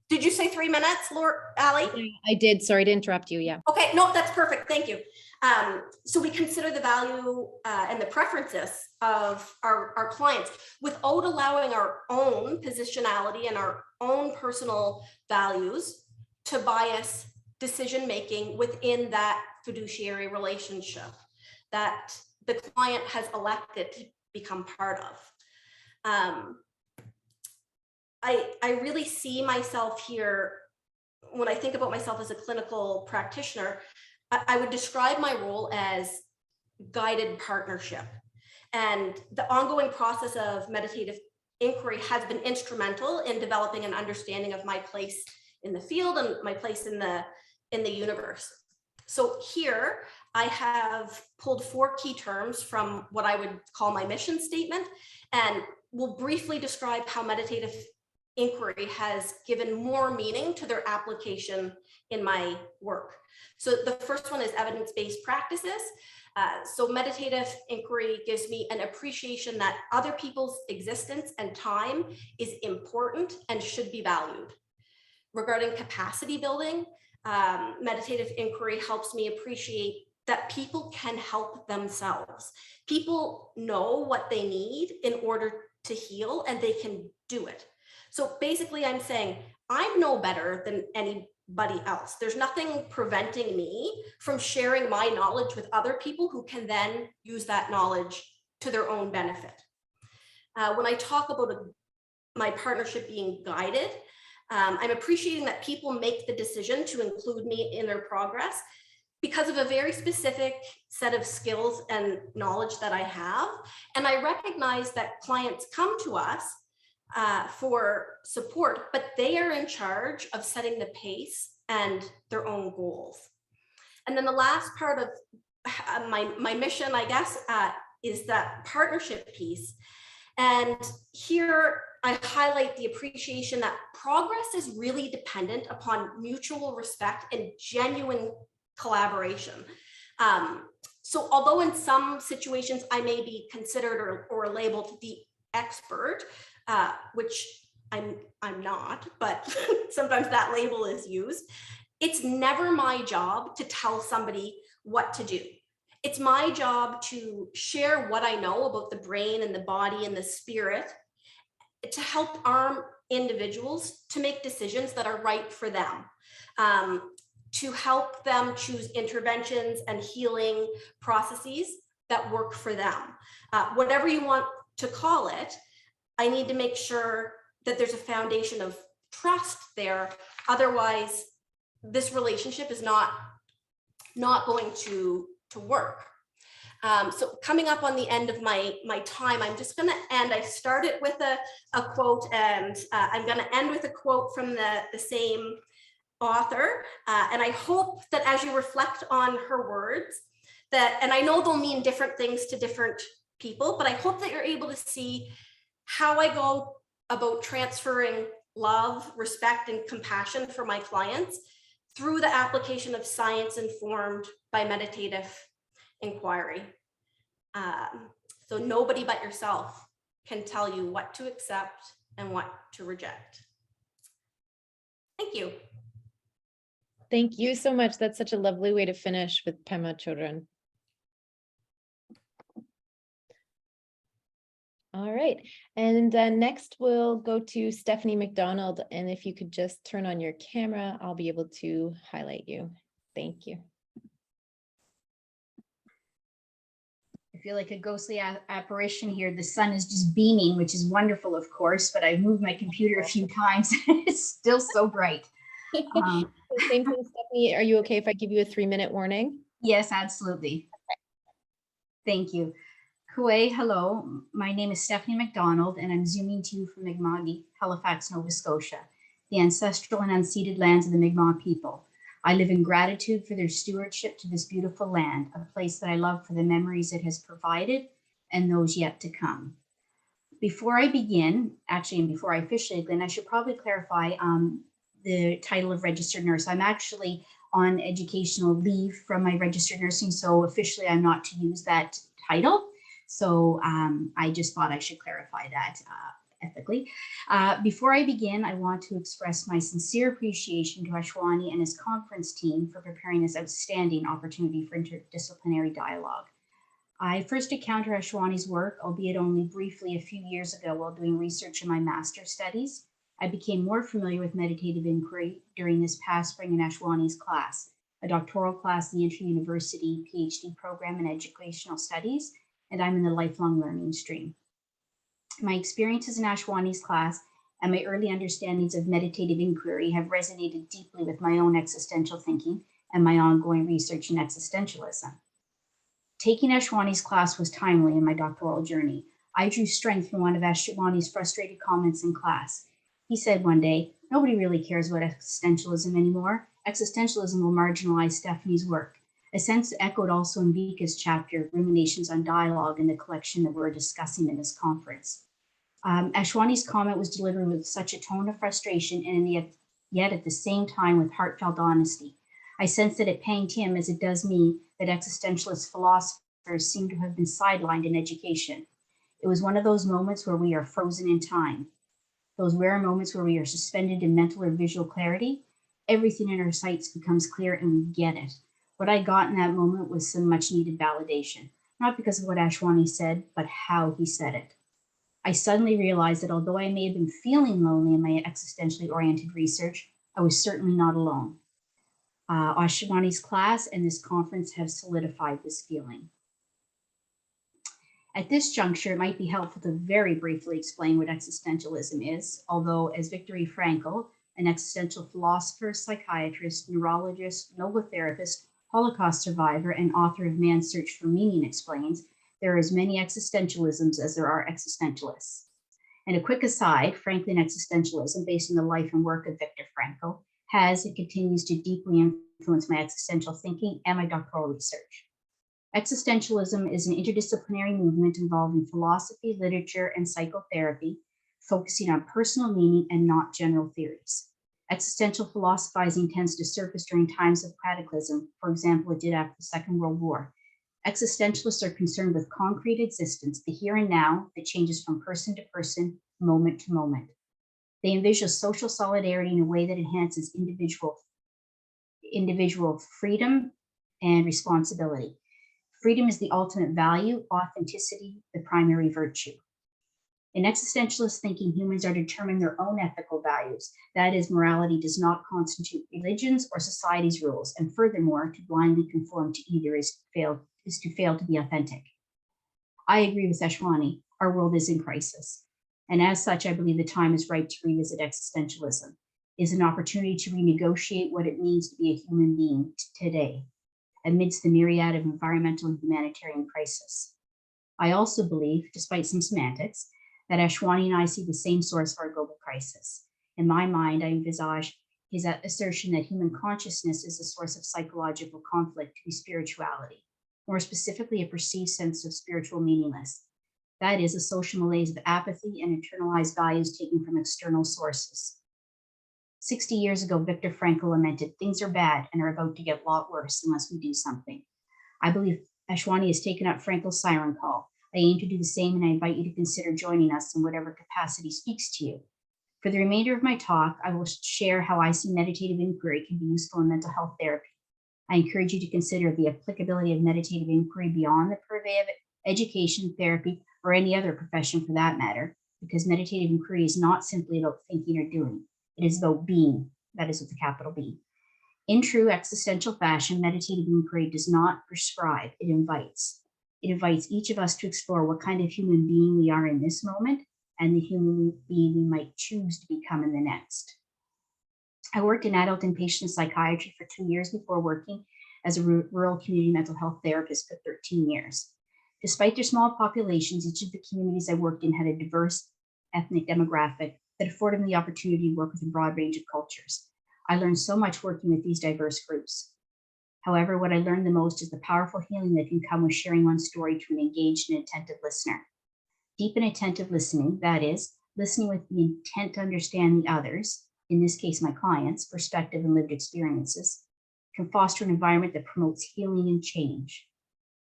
Did you say 3 minutes, Ali? I did. Sorry to interrupt you. Yeah. Okay, no, that's perfect. Thank you. So we consider the value and the preferences of our clients without allowing our own positionality and our own personal values to bias decision-making within that fiduciary relationship that the client has elected to become part of. I really see myself here, when I think about myself as a clinical practitioner, I would describe my role as guided partnership. And the ongoing process of meditative inquiry has been instrumental in developing an understanding of my place in the field and my place in the universe. So here I have pulled 4 key terms from what I would call my mission statement, and will briefly describe how meditative inquiry has given more meaning to their application in my work. So the first one is evidence-based practices. So meditative inquiry gives me an appreciation that other people's existence and time is important and should be valued. Regarding capacity building, meditative inquiry helps me appreciate that people can help themselves. People know what they need in order to heal, and they can do it. So basically I'm saying I'm no better than anybody else. There's nothing preventing me from sharing my knowledge with other people who can then use that knowledge to their own benefit. When I talk about my partnership being guided, I'm appreciating that people make the decision to include me in their progress because of a very specific set of skills and knowledge that I have. And I recognize that clients come to us for support, but they are in charge of setting the pace and their own goals. And then the last part of my mission, I guess, is that partnership piece. And here I highlight the appreciation that progress is really dependent upon mutual respect and genuine collaboration. So although in some situations I may be considered or labeled the expert, which I'm not, but sometimes that label is used, it's never my job to tell somebody what to do. It's my job to share what I know about the brain and the body and the spirit to help arm individuals to make decisions that are right for them, to help them choose interventions and healing processes that work for them. Whatever you want to call it, I need to make sure that there's a foundation of trust there. Otherwise, this relationship is not going to work. So coming up on the end of my time, I'm just going to end. I started with a quote, and I'm going to end with a quote from the same author. And I hope that as you reflect on her words, and I know they'll mean different things to different people, but I hope that you're able to see how I go about transferring love, respect, and compassion for my clients through the application of science informed by meditative inquiry. So nobody but yourself can tell you what to accept and what to reject. Thank you. Thank you so much. That's such a lovely way to finish with Pema Chodron. All right, and next we'll go to Stephanie McDonald, and if you could just turn on your camera, I'll be able to highlight you. Thank you. I feel like a ghostly apparition here. The sun is just beaming, which is wonderful, of course, but I've moved my computer a few times. It's still so bright. Same thing, Stephanie. Are you okay if I give you a 3-minute warning? Yes, absolutely. Thank you. Kuei, hello. My name is Stephanie McDonald, and I'm zooming to you from Mi'kmaq, Halifax, Nova Scotia, the ancestral and unceded lands of the Mi'kmaq people. I live in gratitude for their stewardship to this beautiful land, a place that I love for the memories it has provided and those yet to come. Before I begin, actually, and before I officially begin, I should probably clarify the title of registered nurse. I'm actually on educational leave from my registered nursing, so officially I'm not to use that title. So I just thought I should clarify that ethically. Before I begin, I want to express my sincere appreciation to Ashwani and his conference team for preparing this outstanding opportunity for interdisciplinary dialogue. I first encountered Ashwani's work, albeit only briefly a few years ago while doing research in my master's studies. I became more familiar with meditative inquiry during this past spring in Ashwani's class, a doctoral class in the Inter-University PhD program in educational studies, and I'm in the lifelong learning stream. My experiences in Ashwani's class and my early understandings of meditative inquiry have resonated deeply with my own existential thinking and my ongoing research in existentialism. Taking Ashwani's class was timely in my doctoral journey. I drew strength from one of Ashwani's frustrated comments in class. He said one day, "Nobody really cares about existentialism anymore. Existentialism will marginalize Stephanie's work, a sense echoed also in Vika's chapter, Ruminations on Dialogue, in the collection that we're discussing in this conference. Ashwani's comment was delivered with such a tone of frustration and yet at the same time with heartfelt honesty. I sense that it panged him as it does me that existentialist philosophers seem to have been sidelined in education. It was one of those moments where we are frozen in time, those rare moments where we are suspended in mental or visual clarity. Everything in our sights becomes clear and we get it. What I got in that moment was some much needed validation, not because of what Ashwani said, but how he said it. I suddenly realized that although I may have been feeling lonely in my existentially oriented research, I was certainly not alone. Ashwani's class and this conference have solidified this feeling. At this juncture, it might be helpful to very briefly explain what existentialism is, although as Viktor Frankl, an existential philosopher, psychiatrist, neurologist, logotherapist, Holocaust survivor, and author of Man's Search for Meaning explains, there are as many existentialisms as there are existentialists. And a quick aside, Franklin existentialism, based on the life and work of Viktor Frankl, has and continues to deeply influence my existential thinking and my doctoral research. Existentialism is an interdisciplinary movement involving philosophy, literature, and psychotherapy, focusing on personal meaning and not general theories. Existential philosophizing tends to surface during times of cataclysm, for example, it did after the Second World War. Existentialists are concerned with concrete existence, the here and now that changes from person to person, moment to moment. They envision social solidarity in a way that enhances individual freedom and responsibility. Freedom is the ultimate value, authenticity, the primary virtue. In existentialist thinking, humans are to determine their own ethical values. That is, morality does not constitute religions or society's rules, and furthermore, to blindly conform to either is to fail to be authentic. I agree with Ashwani. Our world is in crisis. And as such, I believe the time is right to revisit existentialism. It is an opportunity to renegotiate what it means to be a human being today, amidst the myriad of environmental and humanitarian crisis. I also believe, despite some semantics, that Ashwani and I see the same source for our global crisis. In my mind, I envisage his assertion that human consciousness is the source of psychological conflict to be spirituality, more specifically, a perceived sense of spiritual meaningless. That is, a social malaise of apathy and internalized values taken from external sources. 60 years ago, Viktor Frankl lamented, "Things are bad and are about to get a lot worse unless we do something." I believe Ashwani has taken up Frankl's siren call. I aim to do the same, and I invite you to consider joining us in whatever capacity speaks to you. For the remainder of my talk, I will share how I see meditative inquiry can be useful in mental health therapy. I encourage you to consider the applicability of meditative inquiry beyond the purvey of education, therapy, or any other profession for that matter, because meditative inquiry is not simply about thinking or doing. It is about being, that is with a capital B. In true existential fashion, meditative inquiry does not prescribe, it invites. It invites each of us to explore what kind of human being we are in this moment and the human being we might choose to become in the next. I worked in adult inpatient psychiatry for 2 years before working as a rural community mental health therapist for 13 years. Despite their small populations, each of the communities I worked in had a diverse ethnic demographic that afforded me the opportunity to work with a broad range of cultures. I learned so much working with these diverse groups. However, what I learned the most is the powerful healing that can come with sharing one's story to an engaged and attentive listener. Deep and attentive listening, that is, listening with the intent to understand the others, in this case my clients' perspective and lived experiences, can foster an environment that promotes healing and change.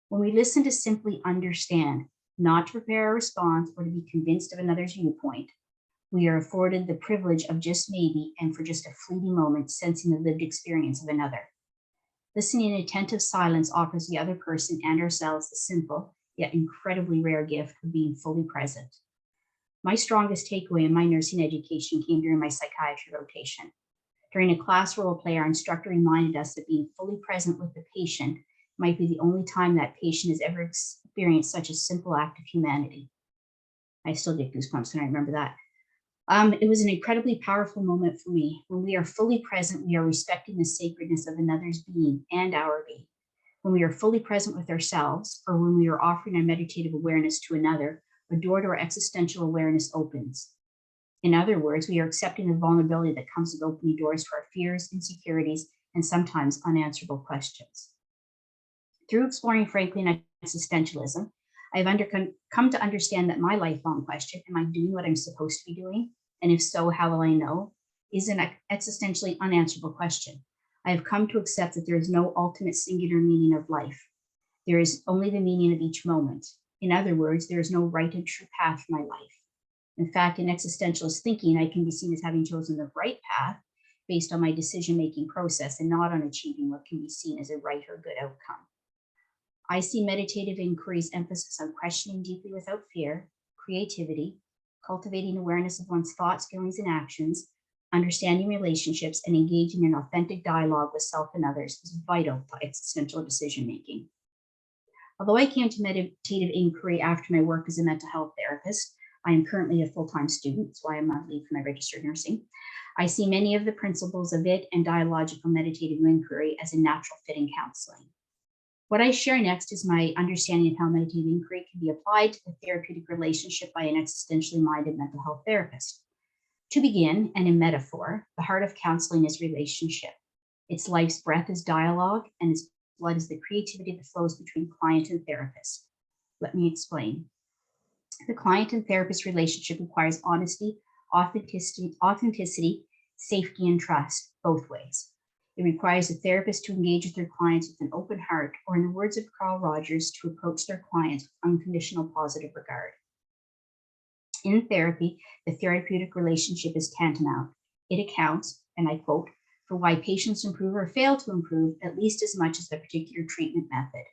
When we listen to simply understand, not to prepare a response or to be convinced of another's viewpoint, we are afforded the privilege of just maybe, and for just a fleeting moment, sensing the lived experience of another. Listening in attentive silence offers the other person and ourselves the simple, yet incredibly rare gift of being fully present. My strongest takeaway in my nursing education came during my psychiatry rotation. During a class role play, our instructor reminded us that being fully present with the patient might be the only time that patient has ever experienced such a simple act of humanity. I still get goosebumps when I remember that. It was an incredibly powerful moment for me. When we are fully present, we are respecting the sacredness of another's being and our being. When we are fully present with ourselves, or when we are offering our meditative awareness to another, a door to our existential awareness opens. In other words, we are accepting the vulnerability that comes with opening doors to our fears, insecurities, and sometimes unanswerable questions. Through exploring Franklin and existentialism, I've come to understand that my lifelong question, am I doing what I'm supposed to be doing? And if so, how will I know? Is an existentially unanswerable question. I have come to accept that there is no ultimate singular meaning of life. There is only the meaning of each moment. In other words, there is no right and true path for my life. In fact, in existentialist thinking, I can be seen as having chosen the right path based on my decision-making process and not on achieving what can be seen as a right or good outcome. I see meditative inquiry's emphasis on questioning deeply without fear, creativity, cultivating awareness of one's thoughts, feelings, and actions, understanding relationships, and engaging in authentic dialogue with self and others is vital to existential decision-making. Although I came to meditative inquiry after my work as a mental health therapist, I am currently a full-time student, so I am on leave from my registered nursing. I see many of the principles of it and dialogical meditative inquiry as a natural fit in counseling. What I share next is my understanding of how meditative inquiry can be applied to the therapeutic relationship by an existentially minded mental health therapist. To begin, and in metaphor, the heart of counseling is relationship. Its life's breath is dialogue, and its blood is the creativity that flows between client and therapist. Let me explain. The client and therapist relationship requires honesty, authenticity, safety, and trust, both ways. It requires a therapist to engage with their clients with an open heart, or in the words of Carl Rogers, to approach their clients with unconditional positive regard. In therapy, the therapeutic relationship is tantamount. It accounts, and I quote, for why patients improve or fail to improve at least as much as the particular treatment method,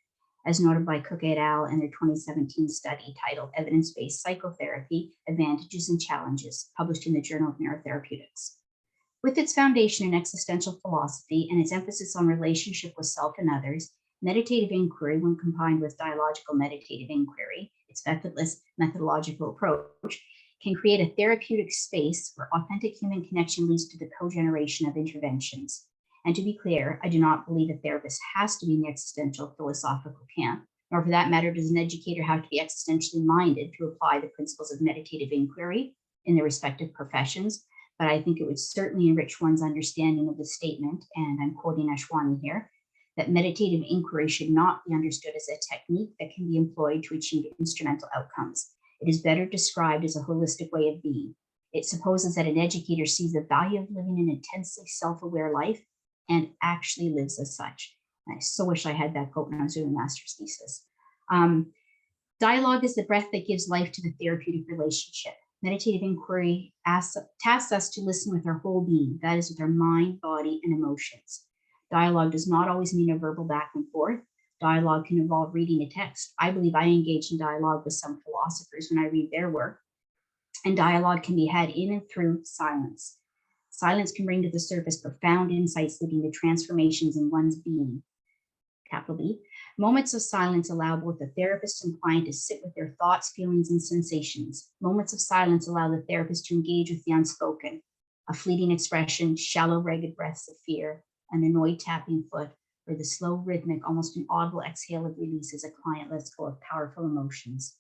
as noted by Cook et al. In their 2017 study titled Evidence-Based Psychotherapy, Advantages and Challenges, published in the Journal of Neurotherapeutics. With its foundation in existential philosophy and its emphasis on relationship with self and others, meditative inquiry, when combined with dialogical meditative inquiry, its methodological approach, can create a therapeutic space where authentic human connection leads to the co-generation of interventions. And to be clear, I do not believe a therapist has to be in the existential philosophical camp, nor for that matter does an educator have to be existentially minded to apply the principles of meditative inquiry in their respective professions, but I think it would certainly enrich one's understanding of the statement, and I'm quoting Ashwani here, that meditative inquiry should not be understood as a technique that can be employed to achieve instrumental outcomes. It is better described as a holistic way of being. It supposes that an educator sees the value of living an intensely self-aware life and actually lives as such. And I so wish I had that quote when I was doing a master's thesis. Dialogue is the breath that gives life to the therapeutic relationship. Meditative inquiry tasks us to listen with our whole being, that is with our mind, body, and emotions. Dialogue does not always mean a verbal back and forth. Dialogue can involve reading a text. I believe I engage in dialogue with some philosophers when I read their work, and dialogue can be had in and through silence. Silence can bring to the surface profound insights leading to transformations in one's being, capital B. Moments of silence allow both the therapist and client to sit with their thoughts, feelings, and sensations. Moments of silence allow the therapist to engage with the unspoken, a fleeting expression, shallow, ragged breaths of fear, an annoyed tapping foot, or the slow, rhythmic, almost inaudible exhale of release as a client lets go of powerful emotions.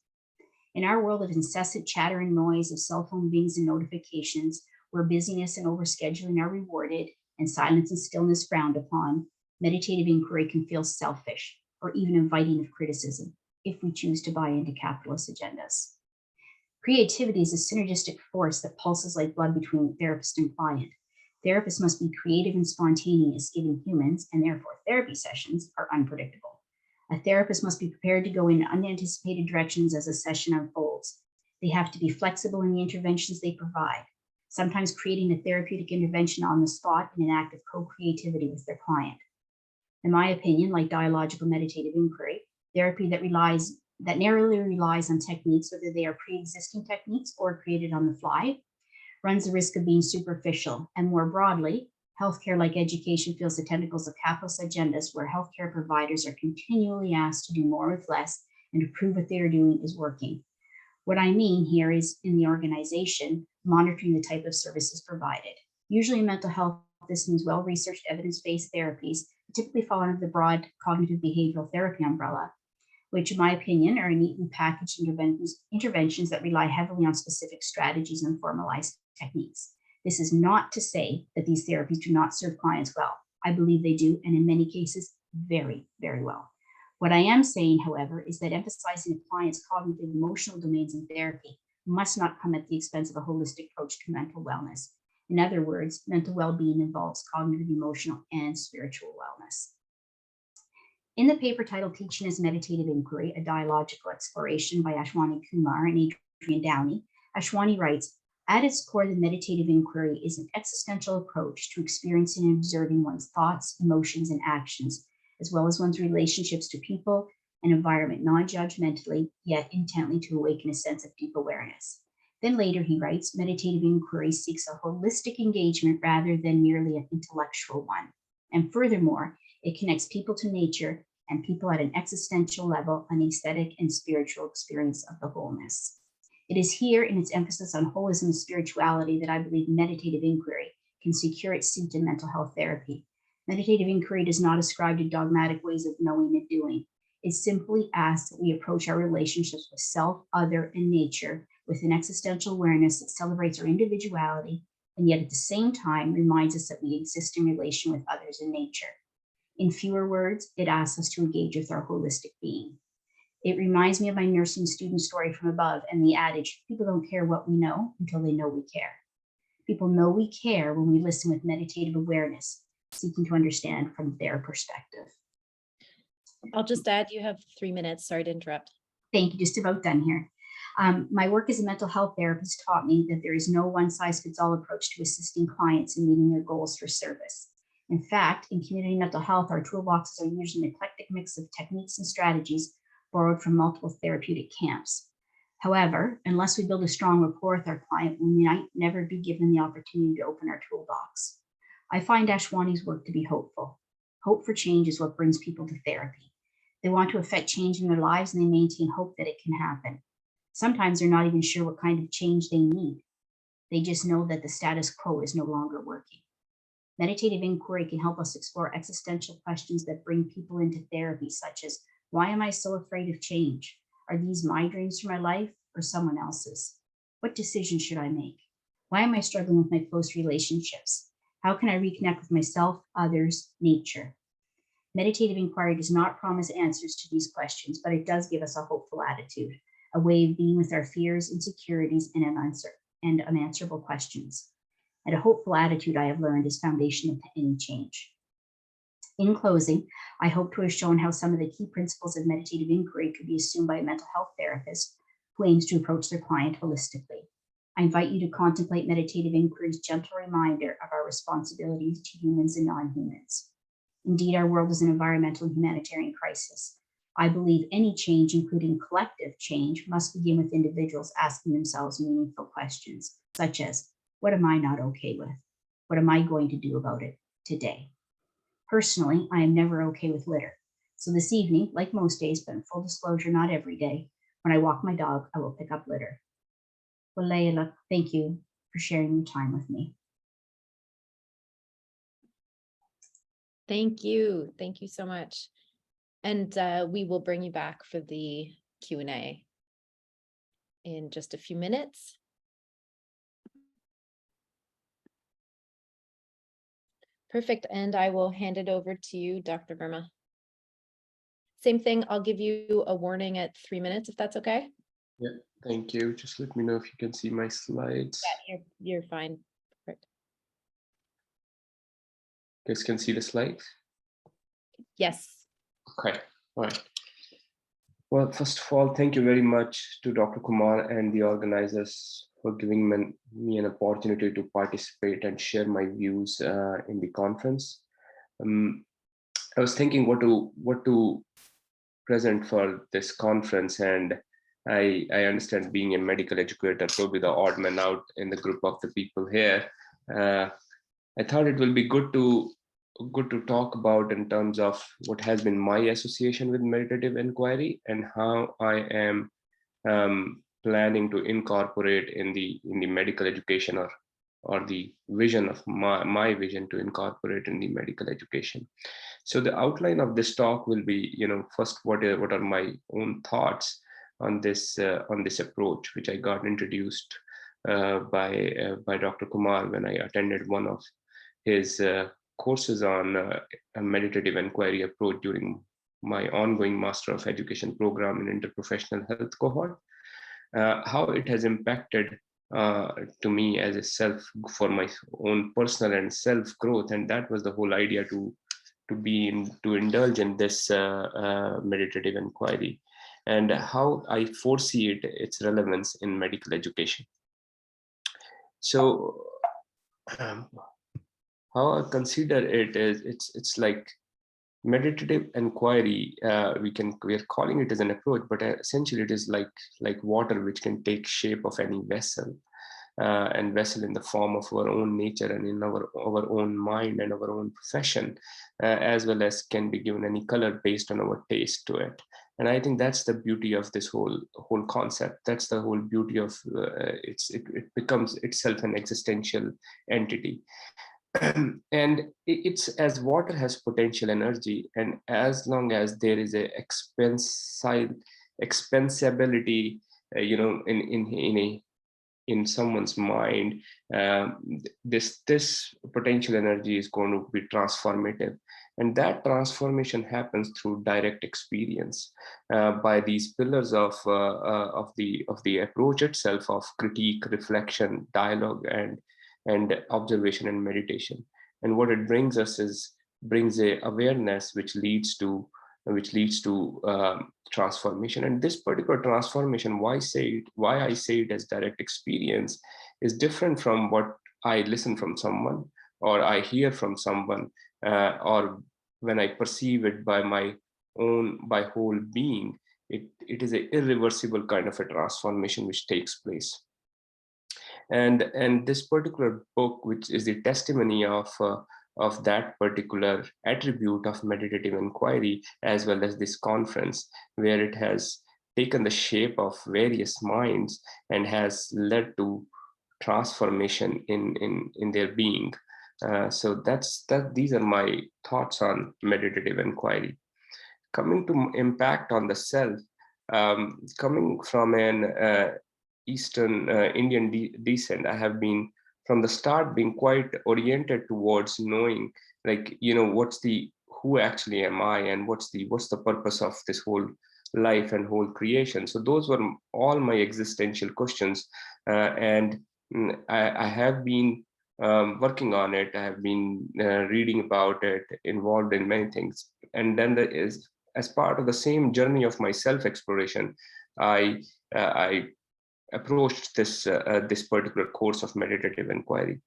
In our world of incessant chatter and noise, of cell phone bings and notifications, where busyness and overscheduling are rewarded and silence and stillness frowned upon, meditative inquiry can feel selfish or even inviting of criticism if we choose to buy into capitalist agendas. Creativity is a synergistic force that pulses like blood between therapist and client. Therapists must be creative and spontaneous, given humans, and therefore therapy sessions, are unpredictable. A therapist must be prepared to go in unanticipated directions as a session unfolds. They have to be flexible in the interventions they provide, sometimes creating a therapeutic intervention on the spot in an act of co-creativity with their client. In my opinion, like dialogical meditative inquiry, therapy that narrowly relies on techniques, whether they are pre-existing techniques or created on the fly, runs the risk of being superficial. And more broadly, healthcare, like education, feels the tentacles of capitalist agendas where healthcare providers are continually asked to do more with less and to prove what they are doing is working. What I mean here is, in the organization, monitoring the type of services provided. Usually in mental health, this means well-researched evidence-based therapies, typically fall under the broad cognitive behavioral therapy umbrella. which in my opinion are neatly packaged interventions that rely heavily on specific strategies and formalized techniques. This is not to say that these therapies do not serve clients well. I believe they do, and in many cases, very, very well. What I am saying, however, is that emphasizing a client's cognitive and emotional domains in therapy must not come at the expense of a holistic approach to mental wellness. In other words, mental well-being involves cognitive, emotional, and spiritual wellness. In the paper titled Teaching as Meditative Inquiry, a Dialogical Exploration by Ashwani Kumar and Adrian Downey, Ashwani writes, at its core, the meditative inquiry is an existential approach to experiencing and observing one's thoughts, emotions, and actions, as well as one's relationships to people and environment, non-judgmentally, yet intently to awaken a sense of deep awareness. Then later he writes, meditative inquiry seeks a holistic engagement rather than merely an intellectual one. And furthermore, it connects people to nature and people at an existential level, an aesthetic and spiritual experience of the wholeness. It is here in its emphasis on holism and spirituality that I believe meditative inquiry can secure its seat in mental health therapy. Meditative inquiry does not ascribe to dogmatic ways of knowing and doing. It simply asks that we approach our relationships with self, other, and nature with an existential awareness that celebrates our individuality and yet at the same time reminds us that we exist in relation with others and nature. In fewer words, it asks us to engage with our holistic being. It reminds me of my nursing student story from above and the adage, people don't care what we know until they know we care. People know we care when we listen with meditative awareness, seeking to understand from their perspective. I'll just add, you have 3 minutes. Sorry to interrupt. Thank you, just about done here. My work as a mental health therapist taught me that there is no one-size-fits-all approach to assisting clients in meeting their goals for service. In fact, in community mental health, our toolboxes are usually an eclectic mix of techniques and strategies borrowed from multiple therapeutic camps. However, unless we build a strong rapport with our client, we might never be given the opportunity to open our toolbox. I find Ashwani's work to be hopeful. Hope for change is what brings people to therapy. They want to affect change in their lives and they maintain hope that it can happen. Sometimes they're not even sure what kind of change they need. They just know that the status quo is no longer working. Meditative inquiry can help us explore existential questions that bring people into therapy, such as, why am I so afraid of change? Are these my dreams for my life or someone else's? What decisions should I make? Why am I struggling with my close relationships? How can I reconnect with myself, others, nature? Meditative inquiry does not promise answers to these questions, but it does give us a hopeful attitude, a way of being with our fears, insecurities, and unanswerable questions. And a hopeful attitude, I have learned, is foundational to any change. In closing, I hope to have shown how some of the key principles of meditative inquiry could be assumed by a mental health therapist who aims to approach their client holistically. I invite you to contemplate meditative inquiry's gentle reminder of our responsibilities to humans and non-humans. Indeed, our world is an environmental and humanitarian crisis. I believe any change, including collective change, must begin with individuals asking themselves meaningful questions, such as, what am I not okay with? What am I going to do about it today? Personally, I am never okay with litter. So this evening, like most days, but in full disclosure, not every day, when I walk my dog, I will pick up litter. Well, Layla, thank you for sharing your time with me. Thank you. Thank you so much. And we will bring you back for the Q&A in just a few minutes. Perfect. And I will hand it over to you, Dr. Verma. Same thing. I'll give you a warning at 3 minutes, if that's okay. Yeah, thank you. Just let me know if you can see my slides. Yeah, you're fine. Perfect. You guys can see the slides? Yes. Okay, all right. Well, first of all, thank you very much to Dr. Kumar and the organizers for giving me an opportunity to participate and share my views in the conference. I was thinking what to present for this conference, and I understand, being a medical educator, probably the odd man out in the group of the people here. I thought it will be good to talk about in terms of what has been my association with meditative inquiry and how I am planning to incorporate in the medical education or or the vision of my vision to incorporate in the medical education. So the outline of this talk will be, first, what are my own thoughts on this approach, which I got introduced by Dr. Kumar when I attended one of his courses on a meditative inquiry approach during my ongoing Master of Education program in interprofessional health cohort. How it has impacted to me as a self for my own personal and self growth, and that was the whole idea to indulge in this meditative inquiry, and how I foresee its relevance in medical education. So how I consider it is it's like meditative inquiry. We are calling it as an approach, but essentially it is like water, which can take shape of any vessel, and vessel in the form of our own nature and in our own mind and our own profession, as well as can be given any color based on our taste to it. And I think that's the beauty of this whole concept. That's the whole beauty of it becomes itself an existential entity. And it's, as water has potential energy, and as long as there is a expensibility, in someone's mind, this potential energy is going to be transformative, and that transformation happens through direct experience, by these pillars of the approach itself, of critique, reflection, dialogue, and observation and meditation. And what it brings us brings a awareness which leads to transformation. And this particular transformation, why I say it as direct experience, is different from what I listen from someone, or I hear from someone, or when I perceive it by whole being. It is an irreversible kind of a transformation which takes place. And this particular book, which is the testimony of that particular attribute of meditative inquiry, as well as this conference, where it has taken the shape of various minds and has led to transformation in their being. So these are my thoughts on meditative inquiry. Coming to impact on the self, coming from an Eastern Indian descent, I have been from the start being quite oriented towards knowing, who actually am I, and what's the purpose of this whole life and whole creation. So those were all my existential questions, and I have been working on it. I have been reading about it, involved in many things, and then there is, as part of the same journey of my self-exploration, I approached this particular course of meditative inquiry.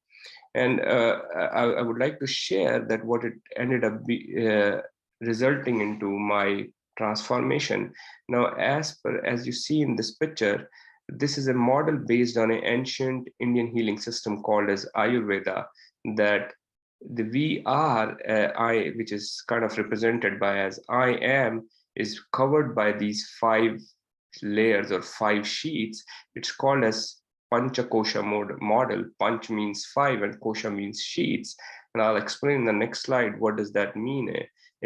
And I would like to share that what it ended up resulting into my transformation. Now, as you see in this picture, this is a model based on an ancient Indian healing system called as Ayurveda, that the I, which is kind of represented by as I am, is covered by these 5 layers or 5 sheets. It's called as Panchakosha model. Panch means 5 and Kosha means sheets. And I'll explain in the next slide what does that mean.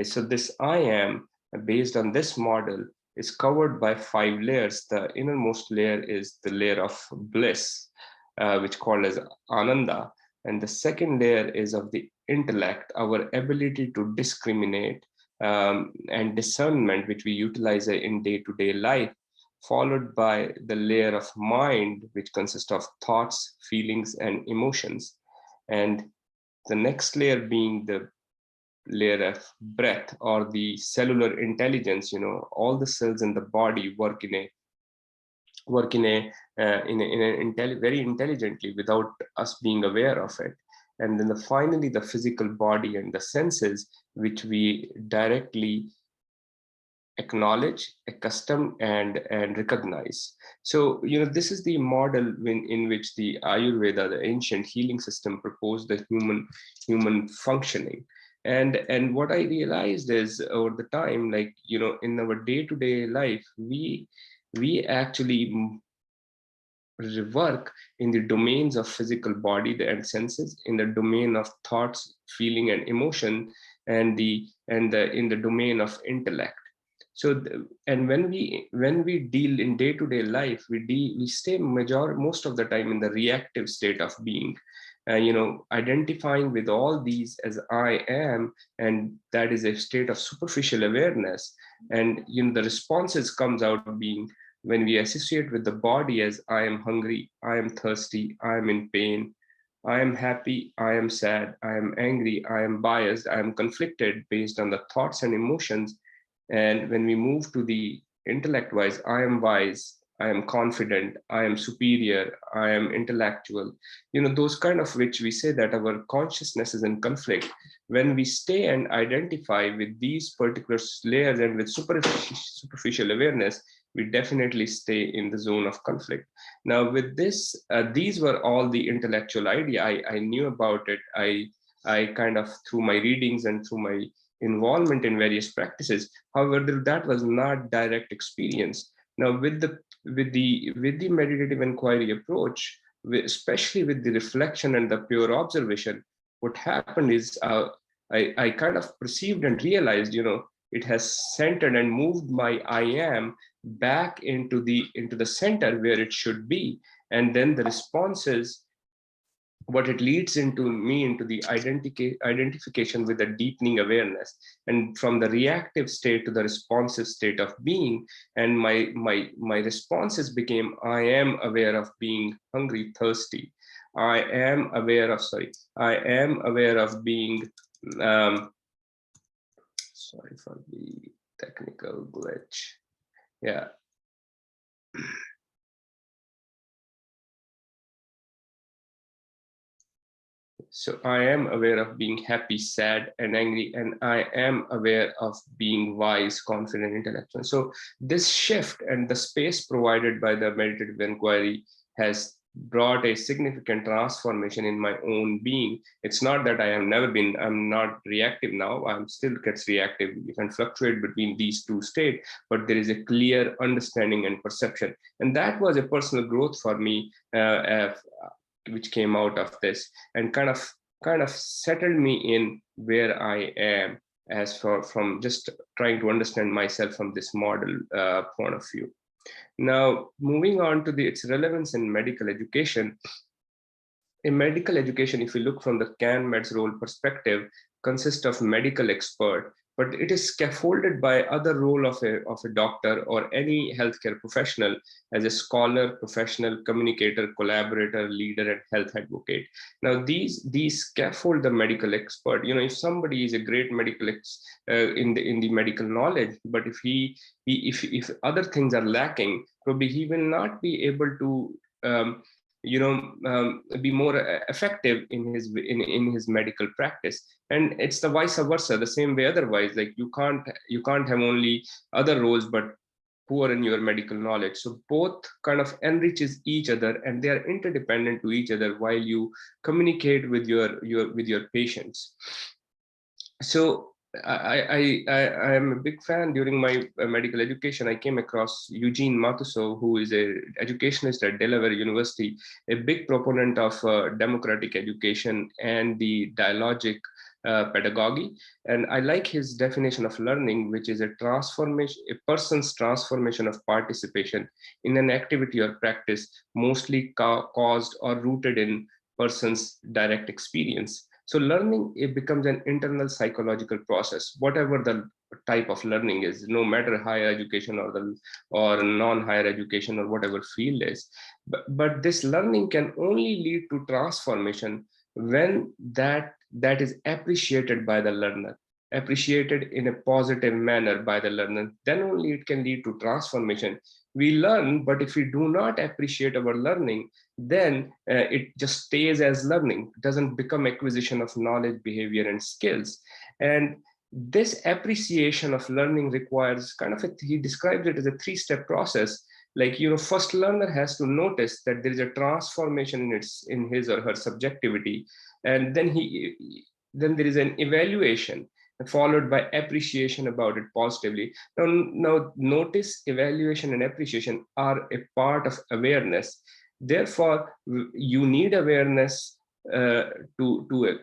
So this I am, based on this model, is covered by 5 layers. The innermost layer is the layer of bliss, which called as Ananda. And the second layer is of the intellect, our ability to discriminate, and discernment, which we utilize in day-to-day life, followed by the layer of mind, which consists of thoughts, feelings, and emotions. And the next layer being the layer of breath, or the cellular intelligence. All the cells in the body work very intelligently without us being aware of it. And then finally the physical body and the senses, which we directly acknowledge, accustom, and recognize. So this is the model in which the Ayurveda, the ancient healing system, proposed the human functioning. And what I realized is, over the time, in our day-to-day life, we actually work in the domains of physical body and senses, in the domain of thoughts, feeling, and emotion, and in the domain of intellect. So, and when we deal in day-to-day life, we stay most of the time in the reactive state of being, identifying with all these as I am, and that is a state of superficial awareness. And the responses comes out of being when we associate with the body as I am hungry, I am thirsty, I am in pain, I am happy, I am sad, I am angry, I am biased, I am conflicted based on the thoughts and emotions. And when we move to the intellect wise, I am wise, I am confident, I am superior, I am intellectual, those kind of which we say that our consciousness is in conflict. When we stay and identify with these particular layers and with superficial awareness, we definitely stay in the zone of conflict. Now with this, these were all the intellectual idea. I knew about it. I kind of, through my readings and through my involvement in various practices. However, that was not direct experience. Now with the meditative inquiry approach, especially with the reflection and the pure observation, what happened is I kind of perceived and realized, it has centered and moved my I am back into the center where it should be. And then the responses, what it leads into the identification with a deepening awareness, and from the reactive state to the responsive state of being. And my responses became, I am aware of being hungry, thirsty. I am aware of being, sorry for the technical glitch. Yeah. So I am aware of being happy, sad, and angry, and I am aware of being wise, confident, intellectual. So this shift and the space provided by the meditative inquiry has brought a significant transformation in my own being. It's not that I'm not reactive now. I'm still gets reactive. You can fluctuate between these two states, but there is a clear understanding and perception. And that was a personal growth for me, which came out of this, and kind of settled me in where I am, from just trying to understand myself from this model point of view. Now, moving on to its relevance in medical education. In medical education, if you look from the CanMed's role perspective, consists of medical expert, but it is scaffolded by other role of a doctor or any healthcare professional as a scholar, professional, communicator, collaborator, leader, and health advocate. Now, these scaffold the medical expert. If somebody is a great medical in the medical knowledge, but if other things are lacking, probably he will not be able to be more effective in his medical practice. And it's the vice versa, the same way otherwise. Like you can't have only other roles but poor in your medical knowledge. So both kind of enriches each other, and they are interdependent to each other while you communicate with your patients. So I am a big fan. During my medical education, I came across Eugene Matusow, who is a educationist at Delaware University, a big proponent of democratic education and the dialogic pedagogy. And I like his definition of learning, which is a person's transformation of participation in an activity or practice, mostly caused or rooted in person's direct experience. So learning, it becomes an internal psychological process, whatever the type of learning is, no matter higher education or non-higher education or whatever field is. But this learning can only lead to transformation when that is appreciated by the learner, appreciated in a positive manner by the learner. Then only it can lead to transformation. We learn, but if we do not appreciate our learning, then it just stays as learning, doesn't become acquisition of knowledge, behavior, and skills. And this appreciation of learning requires he describes it as a 3-step process. Like, first learner has to notice that there is a transformation in his or her subjectivity. And then there is an evaluation followed by appreciation about it positively. Now notice, evaluation, and appreciation are a part of awareness. Therefore, you need awareness to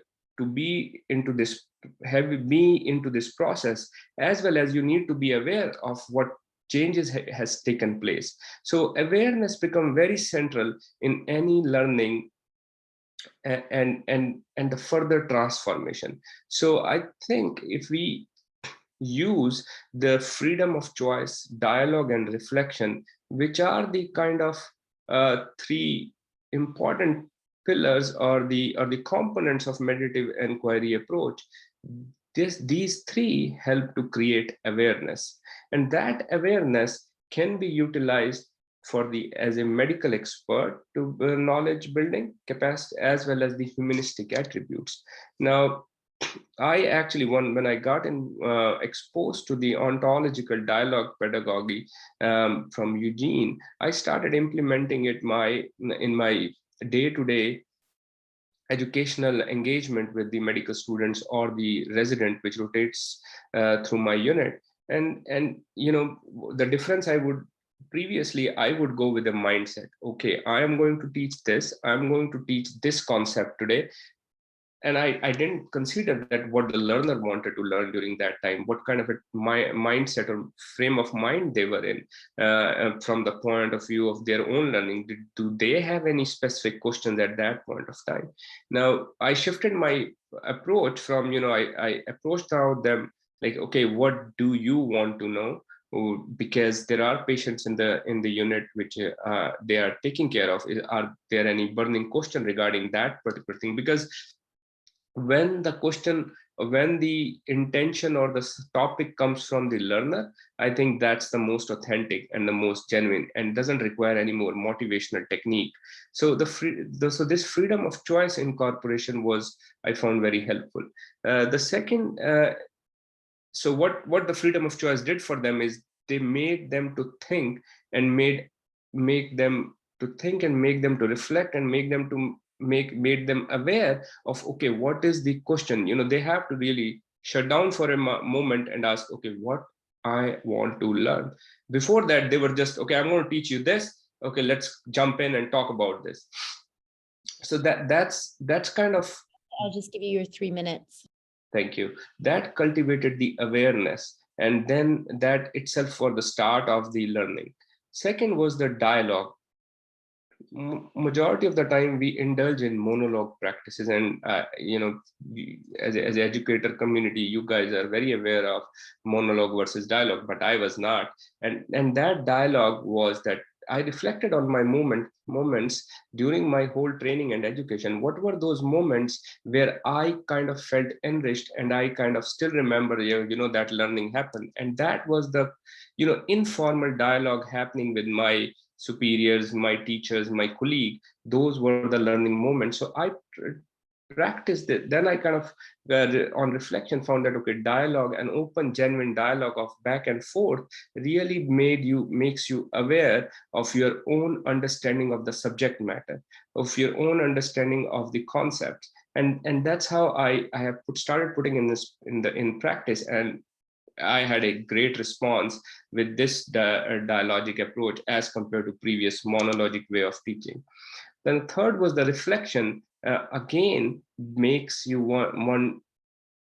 be into this, be into this process, as well as you need to be aware of what changes has taken place. So awareness become very central in any learning and the further transformation. So I think if we use the freedom of choice, dialogue, and reflection, which are the kind of three important pillars or the components of meditative inquiry approach, these three help to create awareness, and that awareness can be utilized for the as a medical expert to knowledge building capacity, as well as the humanistic attributes. Now, I actually, when I got exposed to the ontological dialogue pedagogy from Eugene, I started implementing it in my day-to-day educational engagement with the medical students or the resident, which rotates through my unit. And the difference previously I would go with a mindset. Okay, I am going to teach this. I'm going to teach this concept today. And I didn't consider that what the learner wanted to learn during that time, what kind of mindset or frame of mind they were in from the point of view of their own learning. Do they have any specific questions at that point of time? Now, I shifted my approach from, I approached out them like, okay, what do you want to know? Because there are patients in the unit which they are taking care of. Are there any burning question regarding that particular thing? Because when the intention or the topic comes from the learner, I think that's the most authentic and the most genuine, and doesn't require any more motivational technique. So so this freedom of choice incorporation was, I found, very helpful. The second, so what the freedom of choice did for them is they made them to think and make them to think and make them to reflect and made them aware of, okay, what is the question? They have to really shut down for a moment and ask, okay, what I want to learn. Before that, they were just, okay, I'm going to teach you this. Okay, let's jump in and talk about this. So that's kind of, I'll just give you your 3 minutes. thank you. That cultivated the awareness, and then that itself for the start of the learning. Second was the dialogue. Majority of the time we indulge in monologue practices, and as an educator community, you guys are very aware of monologue versus dialogue, but I was not. And that dialogue was that I reflected on my moments during my whole training and education. What were those moments where I kind of felt enriched, and I kind of still remember, that learning happened. And that was the, informal dialogue happening with my superiors, my teachers, my colleague. Those were the learning moments. So I practiced it. Then I kind of, on reflection, found that, okay, dialogue, an open, genuine dialogue of back and forth really makes you aware of your own understanding of the subject matter, of your own understanding of the concepts. And that's how I have started putting in practice. And I had a great response with this dialogic approach as compared to previous monologic way of teaching. Then the third was the reflection. Again, makes you one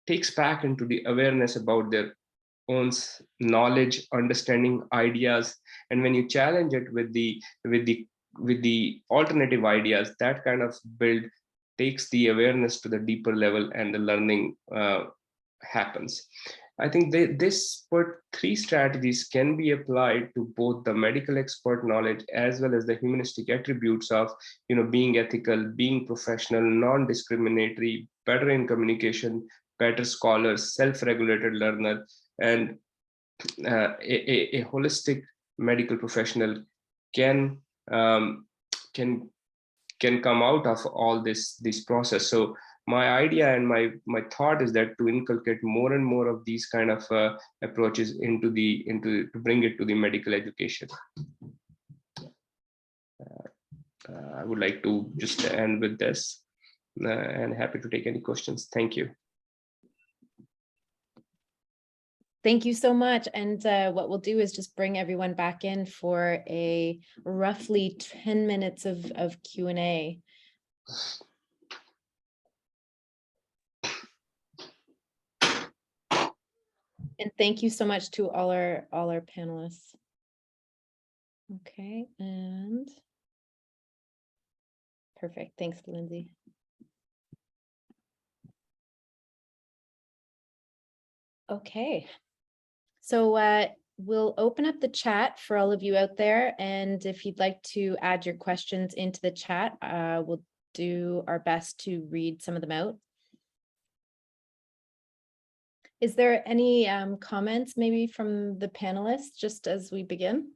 takes back into the awareness about their own knowledge, understanding, ideas, and when you challenge it with the alternative ideas, that kind of takes the awareness to the deeper level, and the learning happens. I think this three strategies can be applied to both the medical expert knowledge as well as the humanistic attributes of, being ethical, being professional, non-discriminatory, better in communication, better scholar, self-regulated learner, and a holistic medical professional can come out of all this process. So my idea and my thought is that to inculcate more and more of these kind of approaches to bring it to the medical education. I would like to just end with this, and happy to take any questions. Thank you. Thank you so much. And what we'll do is just bring everyone back in for a roughly 10 minutes of Q&A. And thank you so much to all our panelists. Okay, and perfect. Thanks, Lindsay. Okay, so we'll open up the chat for all of you out there. And if you'd like to add your questions into the chat, we'll do our best to read some of them out. Is there any comments maybe from the panelists just as we begin?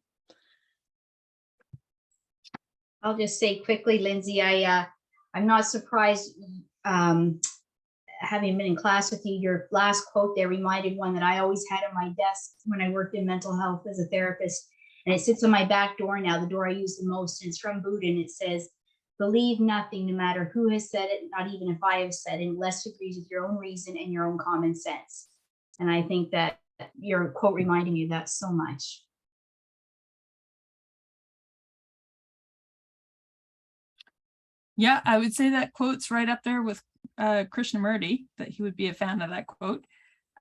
I'll just say quickly, Lindsay, I'm not surprised, having been in class with you, your last quote there reminded one that I always had on my desk when I worked in mental health as a therapist. And it sits on my back door now, the door I use the most. And it's from Buddha, and it says, believe nothing, no matter who has said it, not even if I have said it, unless it agrees with your own reason and your own common sense. And I think that your quote reminded me of that so much. Yeah, I would say that quote's right up there with Krishnamurti, that he would be a fan of that quote.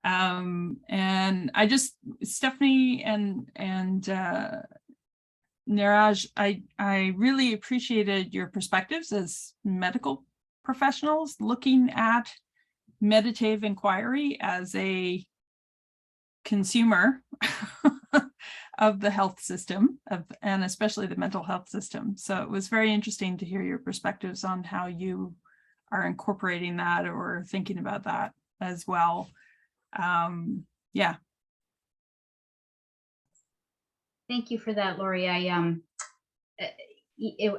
And I just, Stephanie and Neeraj, I really appreciated your perspectives as medical professionals looking at meditative inquiry as a consumer of the health system, and especially the mental health system. So it was very interesting to hear your perspectives on how you are incorporating that or thinking about that as well. Yeah. Thank you for that, Laurie.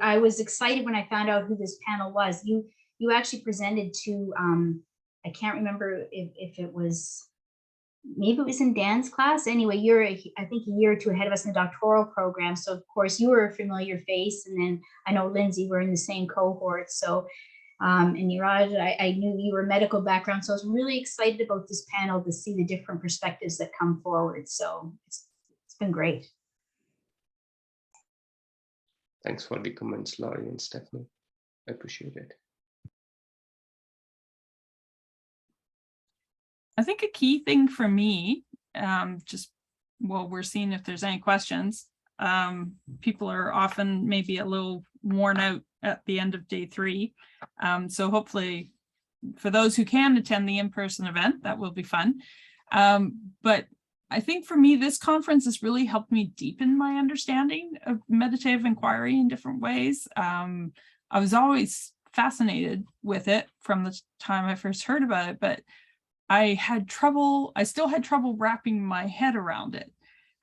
I was excited when I found out who this panel was. You actually presented to, I can't remember if it was, maybe it was in Dan's class. Anyway, you're, I think, a year or two ahead of us in the doctoral program. So of course you were a familiar face. And then I know Lindsay, we're in the same cohort. So, and Neeraj, I knew you were a medical background. So I was really excited about this panel to see the different perspectives that come forward. So it's been great. Thanks for the comments, Laurie and Stephanie. I appreciate it. I think a key thing for me, just while we're seeing if there's any questions, people are often maybe a little worn out at the end of day 3. So hopefully for those who can attend the in-person event, that will be fun. But I think for me, this conference has really helped me deepen my understanding of meditative inquiry in different ways. I was always fascinated with it from the time I first heard about it, but I still had trouble wrapping my head around it.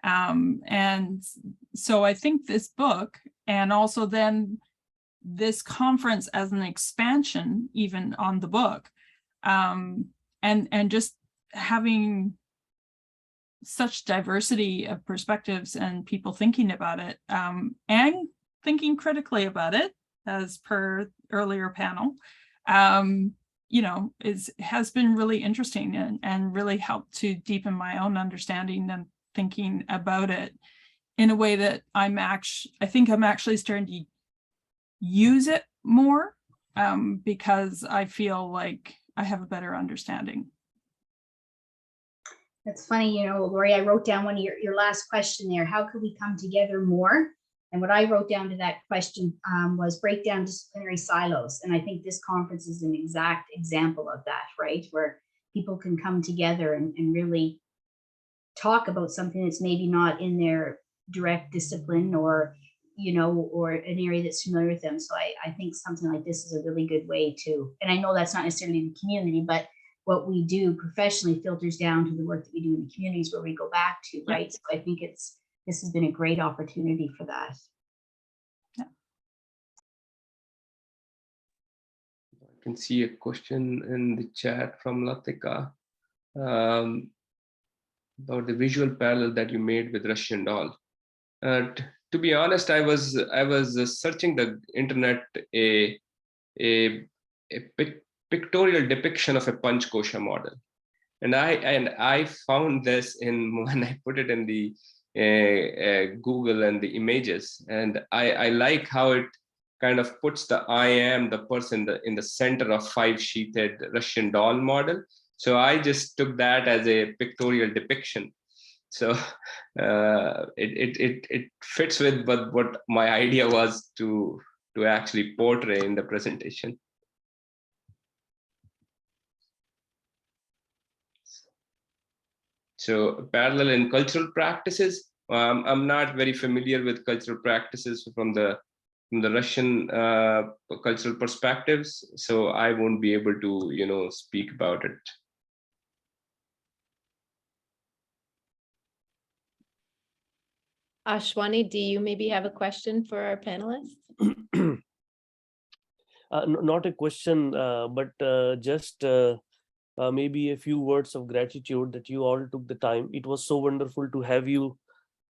And so I think this book, and also then this conference as an expansion even on the book, and just having such diversity of perspectives and people thinking about it, and thinking critically about it, as per earlier panel, you know, has been really interesting and really helped to deepen my own understanding and thinking about it in a way that I think I'm actually starting to use it more, because I feel like I have a better understanding. That's funny, you know, Laurie, I wrote down one of your last question there. How could we come together more? And what I wrote down to that question was break down disciplinary silos. And I think this conference is an exact example of that, right? Where people can come together and really talk about something that's maybe not in their direct discipline, or, you know, or an area that's familiar with them. So I think something like this is a really good way to, and I know that's not necessarily the community, but what we do professionally filters down to the work that we do in the communities where we go back to, right? Yep. So I think this has been a great opportunity for that. Yeah. I can see a question in the chat from Latika about the visual parallel that you made with Russian doll. To be honest, I was searching the internet a pictorial depiction of a Panch Kosha model, And I found this in when I put it in the Google and the images, and I like how it kind of puts the I am the person in the center of 5-sheeted Russian doll model. So I just took that as a pictorial depiction. So it fits with what my idea was to actually portray in the presentation. So parallel in cultural practices, I'm not very familiar with cultural practices from the Russian cultural perspectives, so I won't be able to speak about it. Ashwani, do you maybe have a question for our panelists? Not a question, but just maybe a few words of gratitude that you all took the time. It was so wonderful to have you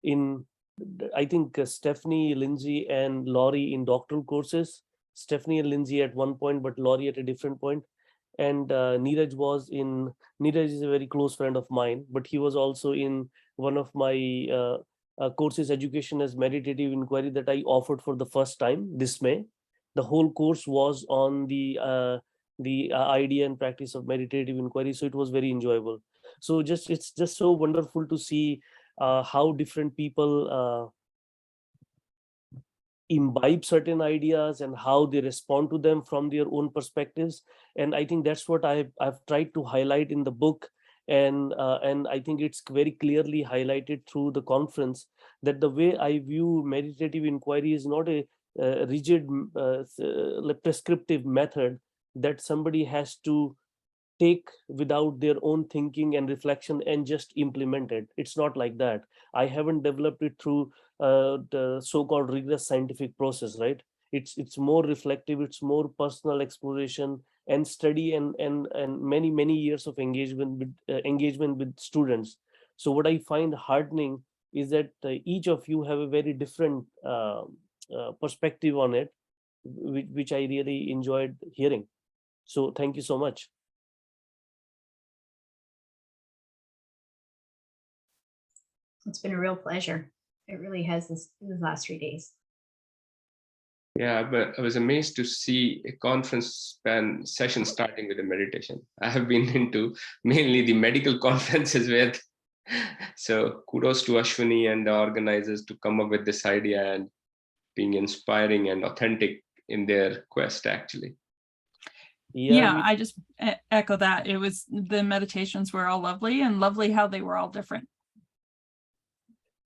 in, I think, Stephanie, Lindsay, and Laurie in doctoral courses. Stephanie and Lindsay at one point, but Laurie at a different point. And Neeraj is a very close friend of mine, but he was also in one of my courses, Education as Meditative Inquiry, that I offered for the first time this May. The whole course was on the idea and practice of meditative inquiry, so it was very enjoyable. So it's just so wonderful to see how different people imbibe certain ideas and how they respond to them from their own perspectives. And I think that's what I've tried to highlight in the book, and I think it's very clearly highlighted through the conference that the way I view meditative inquiry is not a rigid prescriptive method that somebody has to take without their own thinking and reflection and just implement it. It's not like that. I haven't developed it through the so-called rigorous scientific process, right? It's more reflective, it's more personal exploration and study and many years of engagement with students. So what I find heartening is that each of you have a very different perspective on it, which I really enjoyed hearing. So thank you so much. It's been a real pleasure. It really has these last 3 days. Yeah, but I was amazed to see a conference session starting with a meditation. I have been into mainly the medical conferences so kudos to Ashwani and the organizers to come up with this idea and being inspiring and authentic in their quest, actually. Yeah, I just echo that. It was, the meditations were all lovely, and lovely how they were all different.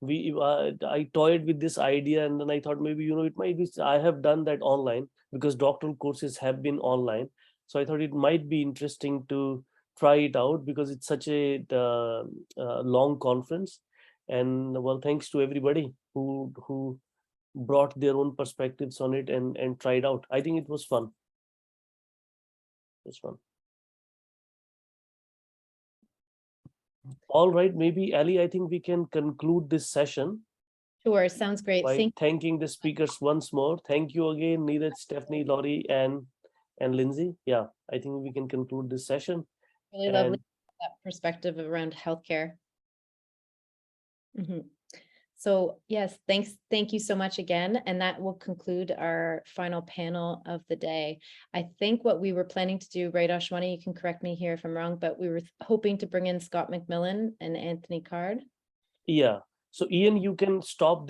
I toyed with this idea, and then I thought maybe it might be, I have done that online because doctoral courses have been online, so I thought it might be interesting to try it out because it's such a long conference. And well, thanks to everybody who brought their own perspectives on it and tried out. I think it was fun. It was fun. All right, maybe Ali, I think we can conclude this session. Sure, sounds great. By thanking the speakers once more. Thank you again, Neeraj, Stephanie, Laurie, and Lindsay. Yeah, I think we can conclude this session. Really lovely that perspective around healthcare. So yes, thank you so much again. And that will conclude our final panel of the day. I think what we were planning to do, right, Ashwani, you can correct me here if I'm wrong, but we were hoping to bring in Scott McMillan and Anthony Card. Yeah, so Ian, you can stop